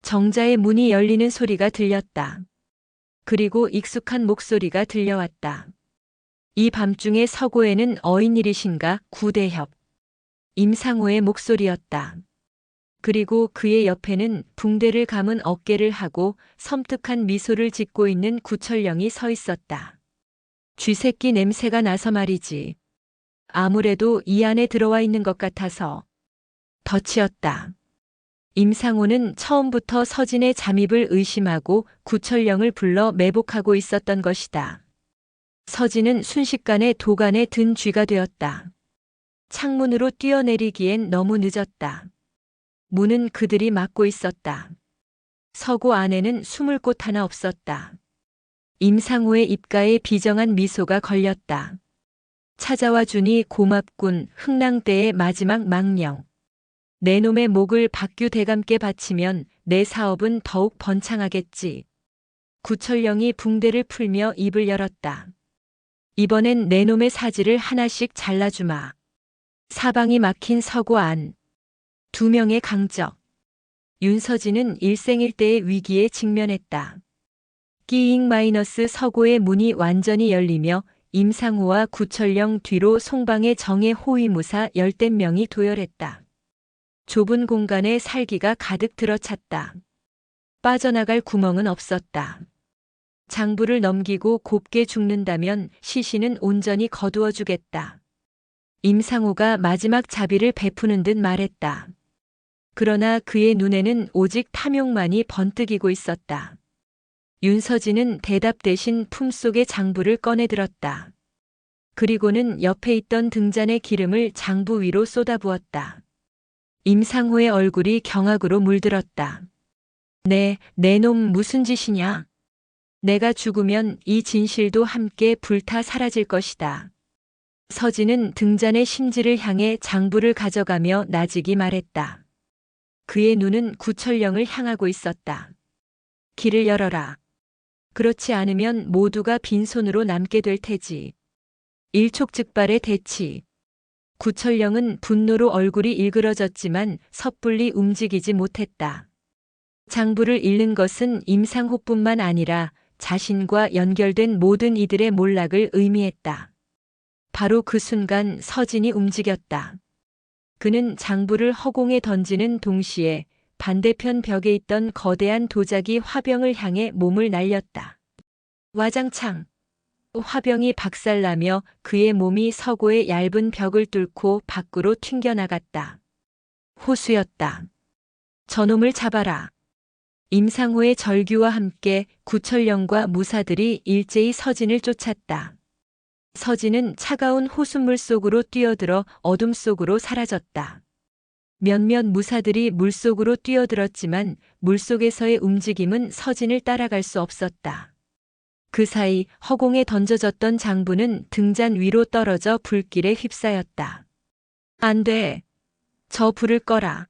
정자의 문이 열리는 소리가 들렸다. 그리고 익숙한 목소리가 들려왔다. 이 밤중에 서고에는 어인일이신가 구대협. 임상호의 목소리였다. 그리고 그의 옆에는 붕대를 감은 어깨를 하고 섬뜩한 미소를 짓고 있는 구철령이 서 있었다. 쥐새끼 냄새가 나서 말이지. 아무래도 이 안에 들어와 있는 것 같아서. 덫이었다. 임상호는 처음부터 서진의 잠입을 의심하고 구철령을 불러 매복하고 있었던 것이다. 서진은 순식간에 도간에 든 쥐가 되었다. 창문으로 뛰어내리기엔 너무 늦었다. 문은 그들이 막고 있었다. 서고 안에는 숨을 곳 하나 없었다. 임상호의 입가에 비정한 미소가 걸렸다. 찾아와 주니 고맙군. 흥랑대의 마지막 망령. 내 놈의 목을 박규 대감께 바치면 내 사업은 더욱 번창하겠지. 구철령이 붕대를 풀며 입을 열었다. 이번엔 내 놈의 사지를 하나씩 잘라주마. 사방이 막힌 서고 안. 2명의 강적. 윤서진은 일생일대의 위기에 직면했다. 끼잉 마이너스 서고의 문이 완전히 열리며 임상호와 구철령 뒤로 송방의 정예 호위무사 10댓 명이 도열했다. 좁은 공간에 살기가 가득 들어찼다. 빠져나갈 구멍은 없었다. 장부를 넘기고 곱게 죽는다면 시신은 온전히 거두어주겠다. 임상호가 마지막 자비를 베푸는 듯 말했다. 그러나 그의 눈에는 오직 탐욕만이 번뜩이고 있었다. 윤서진은 대답 대신 품속의 장부를 꺼내들었다. 그리고는 옆에 있던 등잔의 기름을 장부 위로 쏟아부었다. 임상호의 얼굴이 경악으로 물들었다. 내 놈 무슨 짓이냐? 내가 죽으면 이 진실도 함께 불타 사라질 것이다. 서진은 등잔의 심지를 향해 장부를 가져가며 나직이 말했다. 그의 눈은 구철령을 향하고 있었다. 길을 열어라. 그렇지 않으면 모두가 빈손으로 남게 될 테지. 일촉즉발의 대치. 구철령은 분노로 얼굴이 일그러졌지만 섣불리 움직이지 못했다. 장부를 잃는 것은 임상호뿐만 아니라 자신과 연결된 모든 이들의 몰락을 의미했다. 바로 그 순간 서진이 움직였다. 그는 장부를 허공에 던지는 동시에 반대편 벽에 있던 거대한 도자기 화병을 향해 몸을 날렸다. 와장창. 화병이 박살나며 그의 몸이 서고의 얇은 벽을 뚫고 밖으로 튕겨나갔다. 호수였다. 저놈을 잡아라. 임상호의 절규와 함께 구철령과 무사들이 일제히 서진을 쫓았다. 서진은 차가운 호숫물 속으로 뛰어들어 어둠 속으로 사라졌다. 몇몇 무사들이 물속으로 뛰어들었지만 물속에서의 움직임은 서진을 따라갈 수 없었다. 그 사이 허공에 던져졌던 장부는 등잔 위로 떨어져 불길에 휩싸였다. 안 돼. 저 불을 꺼라.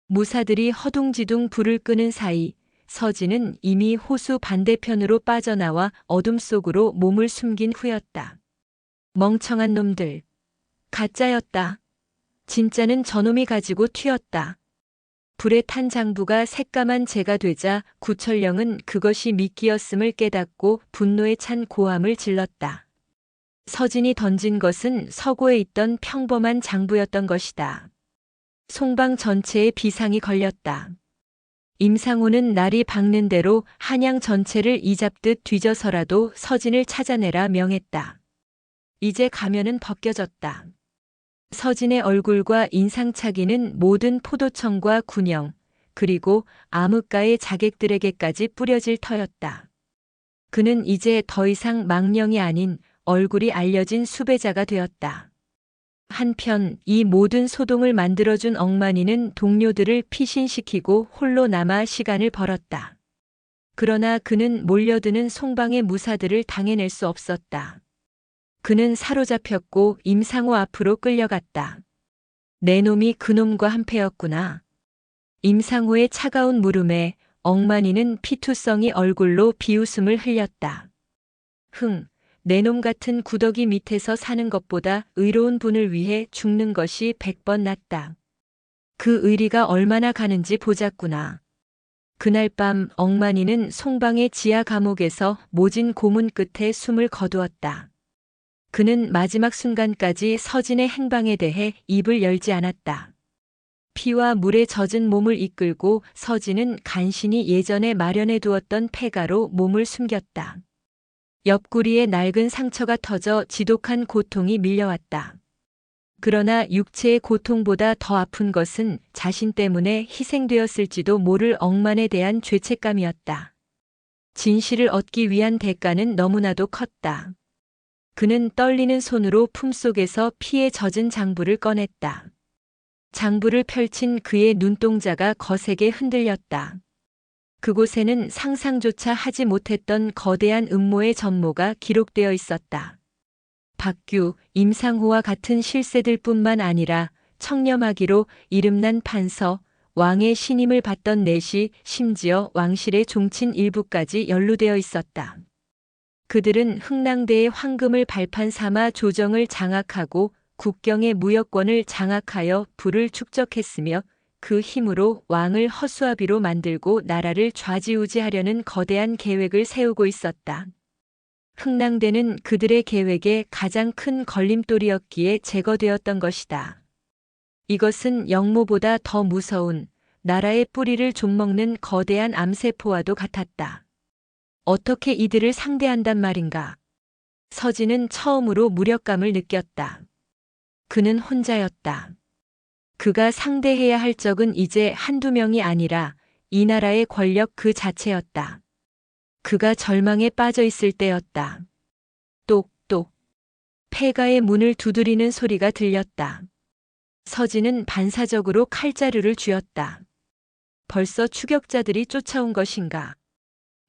무사들이 허둥지둥 불을 끄는 사이 서진은 이미 호수 반대편으로 빠져나와 어둠 속으로 몸을 숨긴 후였다. 멍청한 놈들. 가짜였다. 진짜는 저놈이 가지고 튀었다. 불에 탄 장부가 새까만 재가 되자 구철령은 그것이 미끼였음을 깨닫고 분노에 찬 고함을 질렀다. 서진이 던진 것은 서고에 있던 평범한 장부였던 것이다. 송방 전체에 비상이 걸렸다. 임상호는 날이 밝는 대로 한양 전체를 이잡듯 뒤져서라도 서진을 찾아내라 명했다. 이제 가면은 벗겨졌다. 서진의 얼굴과 인상착의는 모든 포도청과 군영, 그리고 암흑가의 자객들에게까지 뿌려질 터였다. 그는 이제 더 이상 망령이 아닌 얼굴이 알려진 수배자가 되었다. 한편 이 모든 소동을 만들어준 억만이는 동료들을 피신시키고 홀로 남아 시간을 벌었다. 그러나 그는 몰려드는 송방의 무사들을 당해낼 수 없었다. 그는 사로잡혔고 임상호 앞으로 끌려갔다. 내 놈이 그놈과 한패였구나. 임상호의 차가운 물음에 억만이는 피투성이 얼굴로 비웃음을 흘렸다. 내 놈 같은 구더기 밑에서 사는 것보다 의로운 분을 위해 죽는 것이 100번 낫다. 그 의리가 얼마나 가는지 보자꾸나. 그날 밤 억만이는 송방의 지하 감옥에서 모진 고문 끝에 숨을 거두었다. 그는 마지막 순간까지 서진의 행방에 대해 입을 열지 않았다. 피와 물에 젖은 몸을 이끌고 서진은 간신히 예전에 마련해 두었던 폐가로 몸을 숨겼다. 옆구리에 낡은 상처가 터져 지독한 고통이 밀려왔다. 그러나 육체의 고통보다 더 아픈 것은 자신 때문에 희생되었을지도 모를 억만에 대한 죄책감이었다. 진실을 얻기 위한 대가는 너무나도 컸다. 그는 떨리는 손으로 품속에서 피에 젖은 장부를 꺼냈다. 장부를 펼친 그의 눈동자가 거세게 흔들렸다. 그곳에는 상상조차 하지 못했던 거대한 음모의 전모가 기록되어 있었다. 박규, 임상호와 같은 실세들뿐만 아니라 청렴하기로 이름난 판서, 왕의 신임을 받던 넷이 심지어 왕실의 종친 일부까지 연루되어 있었다. 그들은 흥랑대의 황금을 발판 삼아 조정을 장악하고 국경의 무역권을 장악하여 부를 축적했으며 그 힘으로 왕을 허수아비로 만들고 나라를 좌지우지하려는 거대한 계획을 세우고 있었다. 흥랑대는 그들의 계획의 가장 큰 걸림돌이었기에 제거되었던 것이다. 이것은 영모보다 더 무서운 나라의 뿌리를 좀먹는 거대한 암세포와도 같았다. 어떻게 이들을 상대한단 말인가? 서진은 처음으로 무력감을 느꼈다. 그는 혼자였다. 그가 상대해야 할 적은 이제 한두 명이 아니라 이 나라의 권력 그 자체였다. 그가 절망에 빠져 있을 때였다. 똑똑. 폐가의 문을 두드리는 소리가 들렸다. 서진은 반사적으로 칼자루를 쥐었다. 벌써 추격자들이 쫓아온 것인가?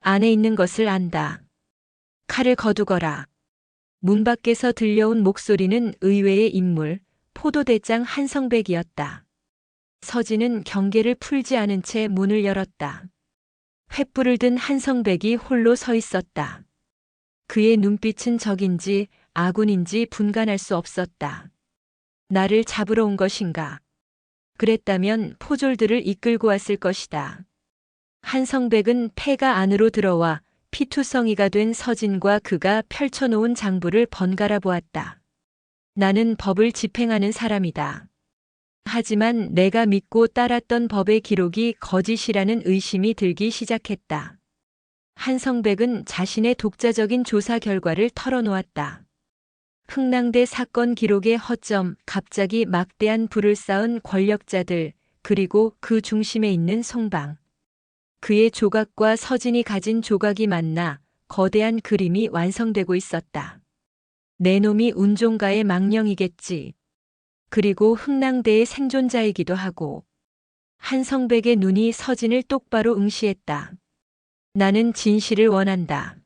안에 있는 것을 안다. 칼을 거두거라. 문 밖에서 들려온 목소리는 의외의 인물, 포도대장 한성백이었다. 서진은 경계를 풀지 않은 채 문을 열었다. 횃불을 든 한성백이 홀로 서 있었다. 그의 눈빛은 적인지 아군인지 분간할 수 없었다. 나를 잡으러 온 것인가? 그랬다면 포졸들을 이끌고 왔을 것이다. 한성백은 폐가 안으로 들어와 피투성이가 된 서진과 그가 펼쳐놓은 장부를 번갈아 보았다. 나는 법을 집행하는 사람이다. 하지만 내가 믿고 따랐던 법의 기록이 거짓이라는 의심이 들기 시작했다. 한성백은 자신의 독자적인 조사 결과를 털어놓았다. 흥랑대 사건 기록의 허점, 갑자기 막대한 불을 쌓은 권력자들, 그리고 그 중심에 있는 송방. 그의 조각과 서진이 가진 조각이 만나 거대한 그림이 완성되고 있었다. 내 놈이 운종가의 망령이겠지. 그리고 흥랑대의 생존자이기도 하고. 한성백의 눈이 서진을 똑바로 응시했다. 나는 진실을 원한다.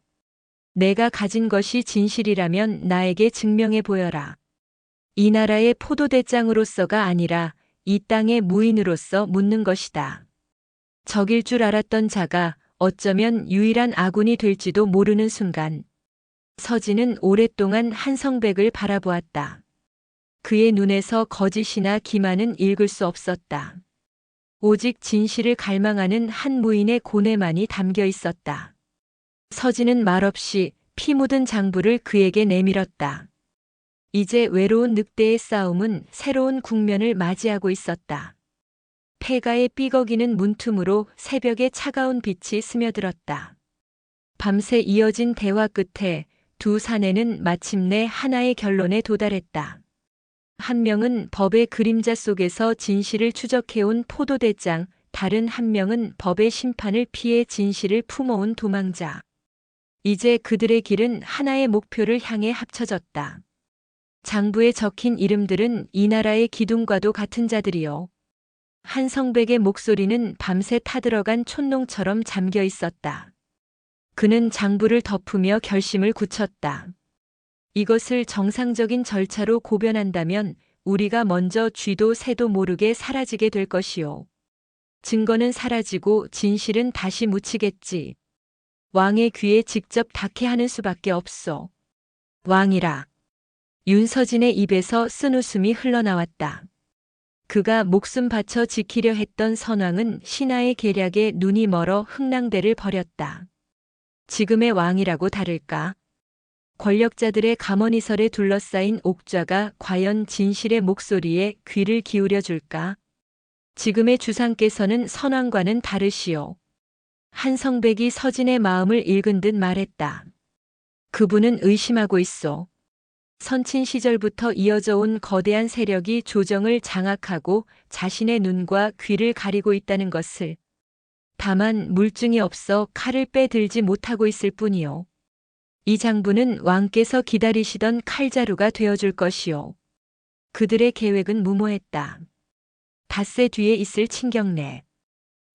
내가 가진 것이 진실이라면 나에게 증명해 보여라. 이 나라의 포도대장으로서가 아니라 이 땅의 무인으로서 묻는 것이다. 적일 줄 알았던 자가 어쩌면 유일한 아군이 될지도 모르는 순간, 서진은 오랫동안 한성백을 바라보았다. 그의 눈에서 거짓이나 기만은 읽을 수 없었다. 오직 진실을 갈망하는 한 무인의 고뇌만이 담겨 있었다. 서진은 말없이 피 묻은 장부를 그에게 내밀었다. 이제 외로운 늑대의 싸움은 새로운 국면을 맞이하고 있었다. 폐가에 삐걱이는 문틈으로 새벽의 차가운 빛이 스며들었다. 밤새 이어진 대화 끝에 두 사내는 마침내 하나의 결론에 도달했다. 한 명은 법의 그림자 속에서 진실을 추적해온 포도대장, 다른 한 명은 법의 심판을 피해 진실을 품어온 도망자. 이제 그들의 길은 하나의 목표를 향해 합쳐졌다. 장부에 적힌 이름들은 이 나라의 기둥과도 같은 자들이요. 한성백의 목소리는 밤새 타들어간 촛농처럼 잠겨 있었다. 그는 장부를 덮으며 결심을 굳혔다. 이것을 정상적인 절차로 고변한다면 우리가 먼저 쥐도 새도 모르게 사라지게 될 것이요. 증거는 사라지고 진실은 다시 묻히겠지. 왕의 귀에 직접 닿게 하는 수밖에 없어. 왕이라. 윤서진의 입에서 쓴웃음이 흘러나왔다. 그가 목숨 바쳐 지키려 했던 선왕은 신하의 계략에 눈이 멀어 흥랑대를 벌였다. 지금의 왕이라고 다를까? 권력자들의 감언이설에 둘러싸인 옥좌가 과연 진실의 목소리에 귀를 기울여 줄까? 지금의 주상께서는 선왕과는 다르시오. 한성백이 서진의 마음을 읽은 듯 말했다. 그분은 의심하고 있어. 선친 시절부터 이어져 온 거대한 세력이 조정을 장악하고 자신의 눈과 귀를 가리고 있다는 것을. 다만 물증이 없어 칼을 빼들지 못하고 있을 뿐이요. 이 장부는 왕께서 기다리시던 칼자루가 되어줄 것이요. 그들의 계획은 무모했다. 닷새 뒤에 있을 친경내.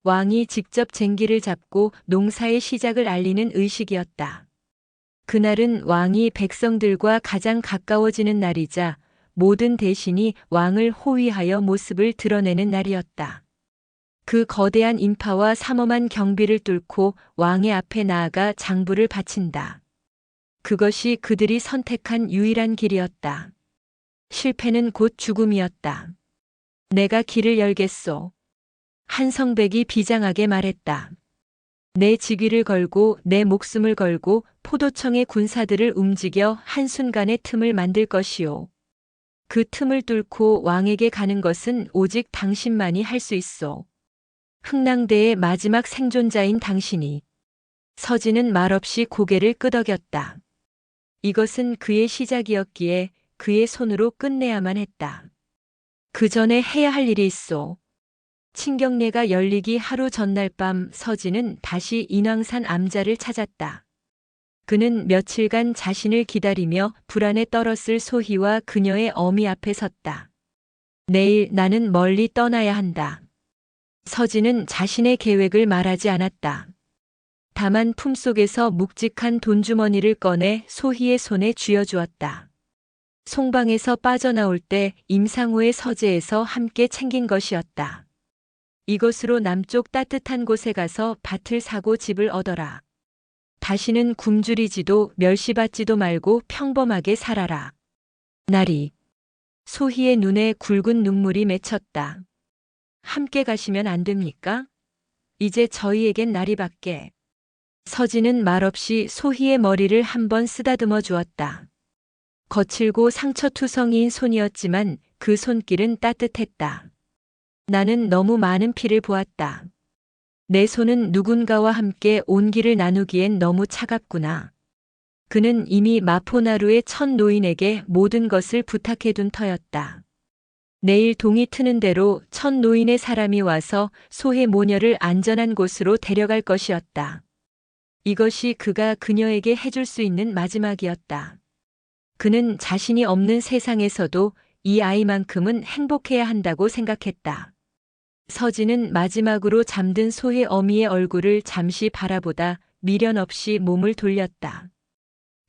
왕이 직접 쟁기를 잡고 농사의 시작을 알리는 의식이었다. 그날은 왕이 백성들과 가장 가까워지는 날이자 모든 대신이 왕을 호위하여 모습을 드러내는 날이었다. 그 거대한 인파와 삼엄한 경비를 뚫고 왕의 앞에 나아가 장부를 바친다. 그것이 그들이 선택한 유일한 길이었다. 실패는 곧 죽음이었다. 내가 길을 열겠소. 한성백이 비장하게 말했다. 내 직위를 걸고 내 목숨을 걸고 포도청의 군사들을 움직여 한순간의 틈을 만들 것이오. 그 틈을 뚫고 왕에게 가는 것은 오직 당신만이 할 수 있소. 흥랑대의 마지막 생존자인 당신이. 서진은 말없이 고개를 끄덕였다. 이것은 그의 시작이었기에 그의 손으로 끝내야만 했다. 그 전에 해야 할 일이 있어. 친경례가 열리기 하루 전날 밤 서진은 다시 인왕산 암자를 찾았다. 그는 며칠간 자신을 기다리며 불안에 떨었을 소희와 그녀의 어미 앞에 섰다. 내일 나는 멀리 떠나야 한다. 서진은 자신의 계획을 말하지 않았다. 다만 품속에서 묵직한 돈주머니를 꺼내 소희의 손에 쥐어주었다. 송방에서 빠져나올 때 임상호의 서재에서 함께 챙긴 것이었다. 이것으로 남쪽 따뜻한 곳에 가서 밭을 사고 집을 얻어라. 다시는 굶주리지도 멸시받지도 말고 평범하게 살아라. 나리. 소희의 눈에 굵은 눈물이 맺혔다. 함께 가시면 안 됩니까? 이제 저희에겐 나리밖에. 서진은 말없이 소희의 머리를 한번 쓰다듬어 주었다. 거칠고 상처투성이인 손이었지만 그 손길은 따뜻했다. 나는 너무 많은 피를 보았다. 내 손은 누군가와 함께 온기를 나누기엔 너무 차갑구나. 그는 이미 마포나루의 첫 노인에게 모든 것을 부탁해둔 터였다. 내일 동이 트는 대로 첫 노인의 사람이 와서 소의 모녀를 안전한 곳으로 데려갈 것이었다. 이것이 그가 그녀에게 해줄 수 있는 마지막이었다. 그는 자신이 없는 세상에서도 이 아이만큼은 행복해야 한다고 생각했다. 서진은 마지막으로 잠든 소의 어미의 얼굴을 잠시 바라보다 미련 없이 몸을 돌렸다.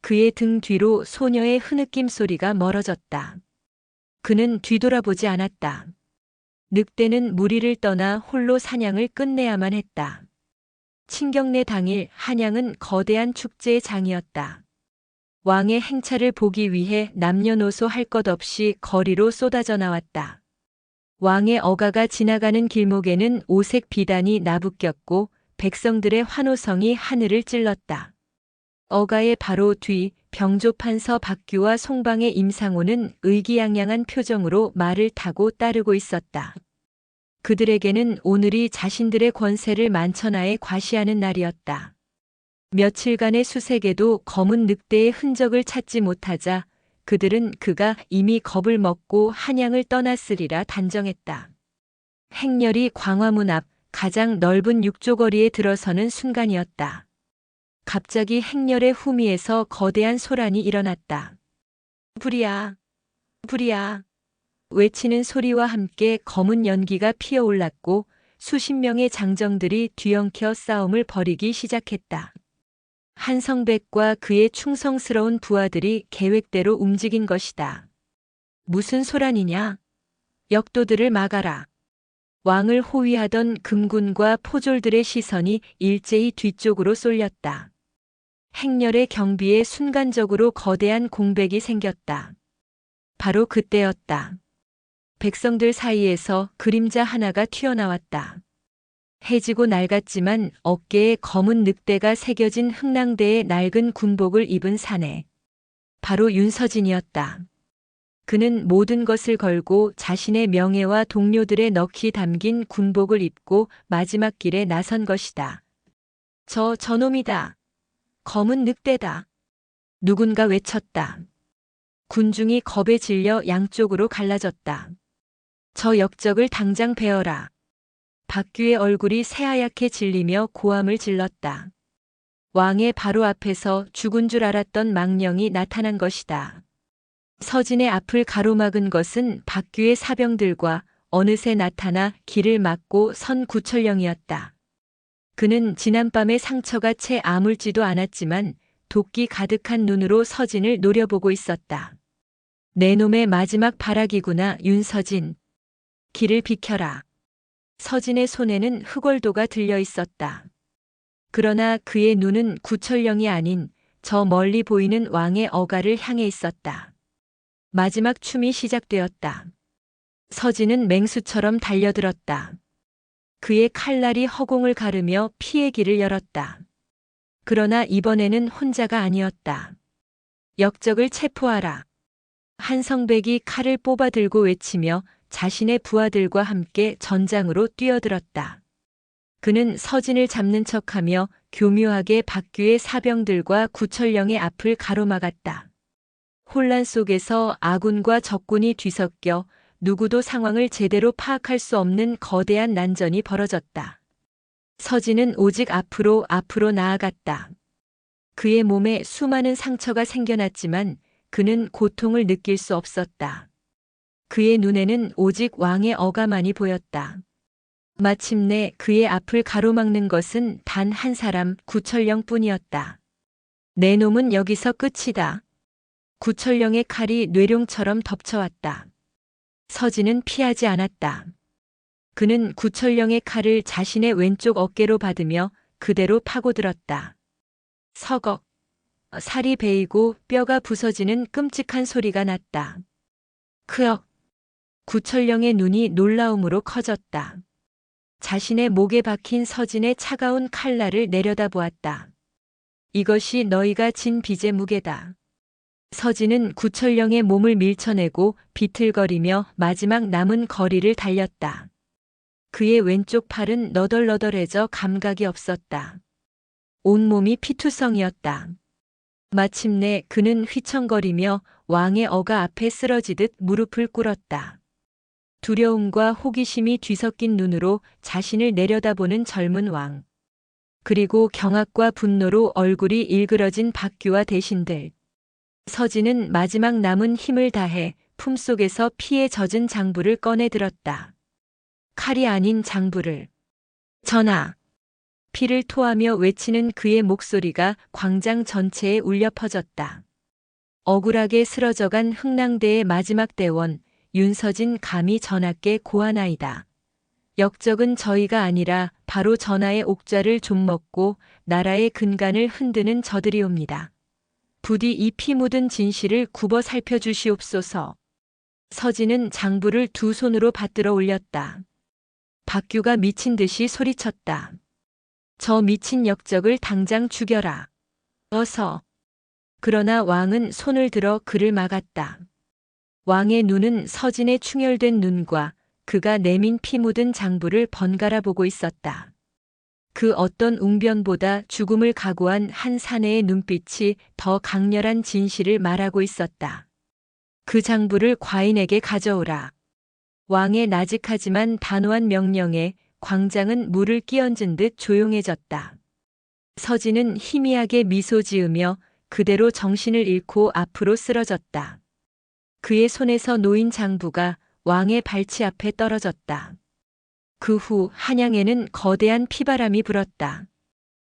그의 등 뒤로 소녀의 흐느낌 소리가 멀어졌다. 그는 뒤돌아보지 않았다. 늑대는 무리를 떠나 홀로 사냥을 끝내야만 했다. 친경내 당일 한양은 거대한 축제의 장이었다. 왕의 행차를 보기 위해 남녀노소 할 것 없이 거리로 쏟아져 나왔다. 왕의 어가가 지나가는 길목에는 오색 비단이 나부꼈고 백성들의 환호성이 하늘을 찔렀다. 어가의 바로 뒤 병조판서 박규와 송방의 임상호는 의기양양한 표정으로 말을 타고 따르고 있었다. 그들에게는 오늘이 자신들의 권세를 만천하에 과시하는 날이었다. 며칠간의 수색에도 검은 늑대의 흔적을 찾지 못하자 그들은 그가 이미 겁을 먹고 한양을 떠났으리라 단정했다. 행렬이 광화문 앞 가장 넓은 육조거리에 들어서는 순간이었다. 갑자기 행렬의 후미에서 거대한 소란이 일어났다. 불이야, 불이야. 외치는 소리와 함께 검은 연기가 피어올랐고 수십 명의 장정들이 뒤엉켜 싸움을 벌이기 시작했다. 한성백과 그의 충성스러운 부하들이 계획대로 움직인 것이다. 무슨 소란이냐? 역도들을 막아라. 왕을 호위하던 금군과 포졸들의 시선이 일제히 뒤쪽으로 쏠렸다. 행렬의 경비에 순간적으로 거대한 공백이 생겼다. 바로 그때였다. 백성들 사이에서 그림자 하나가 튀어나왔다. 해지고 낡았지만 어깨에 검은 늑대가 새겨진 흥랑대의 낡은 군복을 입은 사내. 바로 윤서진이었다. 그는 모든 것을 걸고 자신의 명예와 동료들의 넋이 담긴 군복을 입고 마지막 길에 나선 것이다. 저놈이다. 검은 늑대다. 누군가 외쳤다. 군중이 겁에 질려 양쪽으로 갈라졌다. 저 역적을 당장 베어라. 박규의 얼굴이 새하얗게 질리며 고함을 질렀다. 왕의 바로 앞에서 죽은 줄 알았던 망령이 나타난 것이다. 서진의 앞을 가로막은 것은 박규의 사병들과 어느새 나타나 길을 막고 선 구철령이었다. 그는 지난밤의 상처가 채 아물지도 않았지만 도끼 가득한 눈으로 서진을 노려보고 있었다. 내 놈의 마지막 발악이구나, 윤서진. 길을 비켜라. 서진의 손에는 흑월도가 들려 있었다. 그러나 그의 눈은 구철령이 아닌 저 멀리 보이는 왕의 어가를 향해 있었다. 마지막 춤이 시작되었다. 서진은 맹수처럼 달려들었다. 그의 칼날이 허공을 가르며 피의 길을 열었다. 그러나 이번에는 혼자가 아니었다. 역적을 체포하라. 한성백이 칼을 뽑아 들고 외치며 자신의 부하들과 함께 전장으로 뛰어들었다. 그는 서진을 잡는 척하며 교묘하게 박규의 사병들과 구철령의 앞을 가로막았다. 혼란 속에서 아군과 적군이 뒤섞여 누구도 상황을 제대로 파악할 수 없는 거대한 난전이 벌어졌다. 서진은 오직 앞으로 나아갔다. 그의 몸에 수많은 상처가 생겨났지만 그는 고통을 느낄 수 없었다. 그의 눈에는 오직 왕의 어가만이 보였다. 마침내 그의 앞을 가로막는 것은 단 한 사람, 구철령뿐이었다. 내 놈은 여기서 끝이다. 구철령의 칼이 뇌룡처럼 덮쳐왔다. 서진은 피하지 않았다. 그는 구철령의 칼을 자신의 왼쪽 어깨로 받으며 그대로 파고들었다. 서걱. 살이 베이고 뼈가 부서지는 끔찍한 소리가 났다. 크억. 구철령의 눈이 놀라움으로 커졌다. 자신의 목에 박힌 서진의 차가운 칼날을 내려다보았다. 이것이 너희가 진 빚의 무게다. 서진은 구철령의 몸을 밀쳐내고 비틀거리며 마지막 남은 거리를 달렸다. 그의 왼쪽 팔은 너덜너덜해져 감각이 없었다. 온몸이 피투성이었다. 마침내 그는 휘청거리며 왕의 어가 앞에 쓰러지듯 무릎을 꿇었다. 두려움과 호기심이 뒤섞인 눈으로 자신을 내려다보는 젊은 왕. 그리고 경악과 분노로 얼굴이 일그러진 박규와 대신들. 서진은 마지막 남은 힘을 다해 품속에서 피에 젖은 장부를 꺼내 들었다. 칼이 아닌 장부를. 전하. 피를 토하며 외치는 그의 목소리가 광장 전체에 울려 퍼졌다. 억울하게 쓰러져간 흥랑대의 마지막 대원 윤서진 감히 전하께 고하나이다. 역적은 저희가 아니라 바로 전하의 옥좌를 좀먹고 나라의 근간을 흔드는 저들이옵니다. 부디 이 피 묻은 진실을 굽어 살펴주시옵소서. 서진은 장부를 두 손으로 받들어 올렸다. 박규가 미친 듯이 소리쳤다. 저 미친 역적을 당장 죽여라. 어서. 그러나 왕은 손을 들어 그를 막았다. 왕의 눈은 서진의 충혈된 눈과 그가 내민 피 묻은 장부를 번갈아 보고 있었다. 그 어떤 웅변보다 죽음을 각오한 한 사내의 눈빛이 더 강렬한 진실을 말하고 있었다. 그 장부를 과인에게 가져오라. 왕의 나직하지만 단호한 명령에 광장은 물을 끼얹은 듯 조용해졌다. 서진은 희미하게 미소 지으며 그대로 정신을 잃고 앞으로 쓰러졌다. 그의 손에서 놓인 장부가 왕의 발치 앞에 떨어졌다. 그 후 한양에는 거대한 피바람이 불었다.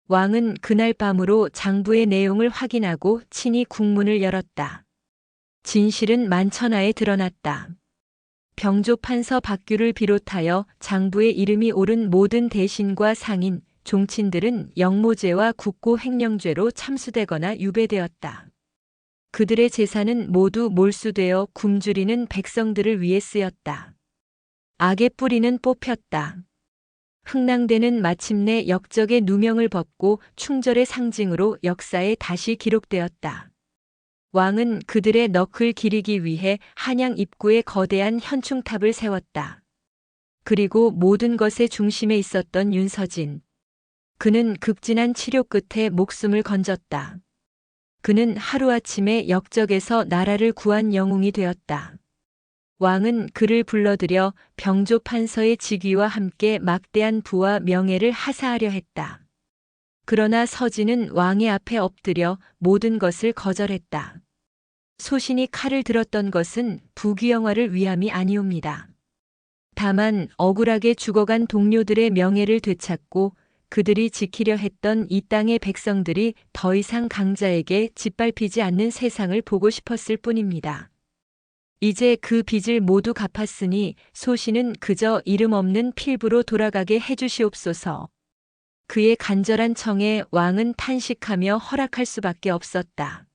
왕은 그날 밤으로 장부의 내용을 확인하고 친히 국문을 열었다. 진실은 만천하에 드러났다. 병조 판서 박규를 비롯하여 장부의 이름이 오른 모든 대신과 상인, 종친들은 영모죄와 국고 횡령죄로 참수되거나 유배되었다. 그들의 재산은 모두 몰수되어 굶주리는 백성들을 위해 쓰였다. 악의 뿌리는 뽑혔다. 흥랑대는 마침내 역적의 누명을 벗고 충절의 상징으로 역사에 다시 기록되었다. 왕은 그들의 넋을 기리기 위해 한양 입구에 거대한 현충탑을 세웠다. 그리고 모든 것의 중심에 있었던 윤서진. 그는 극진한 치료 끝에 목숨을 건졌다. 그는 하루아침에 역적에서 나라를 구한 영웅이 되었다. 왕은 그를 불러들여 병조 판서의 직위와 함께 막대한 부와 명예를 하사하려 했다. 그러나 서진은 왕의 앞에 엎드려 모든 것을 거절했다. 소신이 칼을 들었던 것은 부귀영화를 위함이 아니옵니다. 다만 억울하게 죽어간 동료들의 명예를 되찾고 그들이 지키려 했던 이 땅의 백성들이 더 이상 강자에게 짓밟히지 않는 세상을 보고 싶었을 뿐입니다. 이제 그 빚을 모두 갚았으니 소신은 그저 이름 없는 필부로 돌아가게 해주시옵소서. 그의 간절한 청에 왕은 탄식하며 허락할 수밖에 없었다.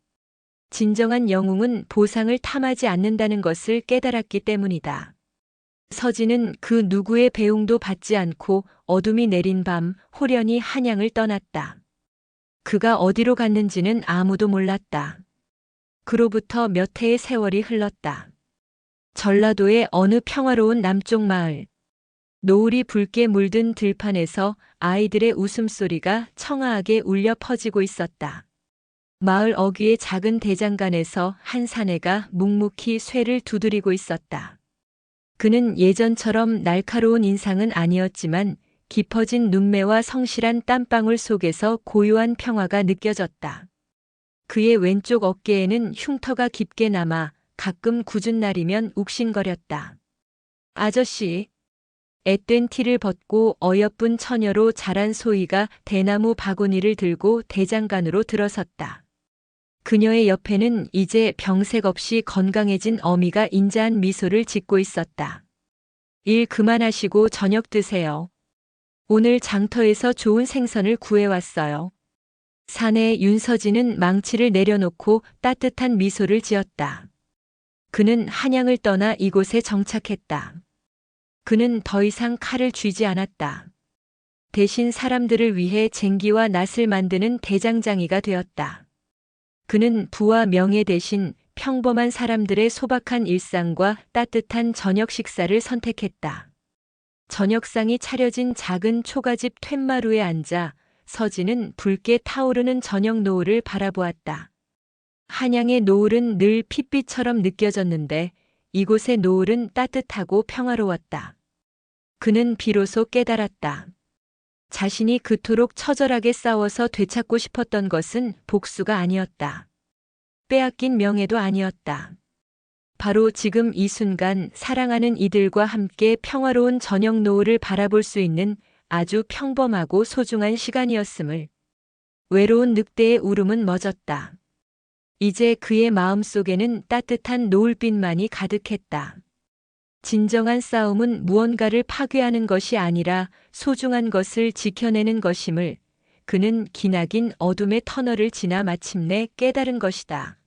진정한 영웅은 보상을 탐하지 않는다는 것을 깨달았기 때문이다. 서진은 그 누구의 배웅도 받지 않고 어둠이 내린 밤 호련히 한양을 떠났다. 그가 어디로 갔는지는 아무도 몰랐다. 그로부터 몇 해의 세월이 흘렀다. 전라도의 어느 평화로운 남쪽 마을. 노을이 붉게 물든 들판에서 아이들의 웃음소리가 청아하게 울려 퍼지고 있었다. 마을 어귀의 작은 대장간에서 한 사내가 묵묵히 쇠를 두드리고 있었다. 그는 예전처럼 날카로운 인상은 아니었지만 깊어진 눈매와 성실한 땀방울 속에서 고요한 평화가 느껴졌다. 그의 왼쪽 어깨에는 흉터가 깊게 남아 가끔 굳은 날이면 욱신거렸다. 아저씨. 앳된 티를 벗고 어여쁜 처녀로 자란 소희가 대나무 바구니를 들고 대장간으로 들어섰다. 그녀의 옆에는 이제 병색 없이 건강해진 어미가 인자한 미소를 짓고 있었다. 일 그만하시고 저녁 드세요. 오늘 장터에서 좋은 생선을 구해왔어요. 사내 윤서진은 망치를 내려놓고 따뜻한 미소를 지었다. 그는 한양을 떠나 이곳에 정착했다. 그는 더 이상 칼을 쥐지 않았다. 대신 사람들을 위해 쟁기와 낫을 만드는 대장장이가 되었다. 그는 부와 명예 대신 평범한 사람들의 소박한 일상과 따뜻한 저녁 식사를 선택했다. 저녁상이 차려진 작은 초가집 툇마루에 앉아 서진은 붉게 타오르는 저녁 노을을 바라보았다. 한양의 노을은 늘 핏빛처럼 느껴졌는데 이곳의 노을은 따뜻하고 평화로웠다. 그는 비로소 깨달았다. 자신이 그토록 처절하게 싸워서 되찾고 싶었던 것은 복수가 아니었다. 빼앗긴 명예도 아니었다. 바로 지금 이 순간 사랑하는 이들과 함께 평화로운 저녁 노을을 바라볼 수 있는 아주 평범하고 소중한 시간이었음을. 외로운 늑대의 울음은 멎었다. 이제 그의 마음속에는 따뜻한 노을빛만이 가득했다. 진정한 싸움은 무언가를 파괴하는 것이 아니라 소중한 것을 지켜내는 것임을 그는 기나긴 어둠의 터널을 지나 마침내 깨달은 것이다.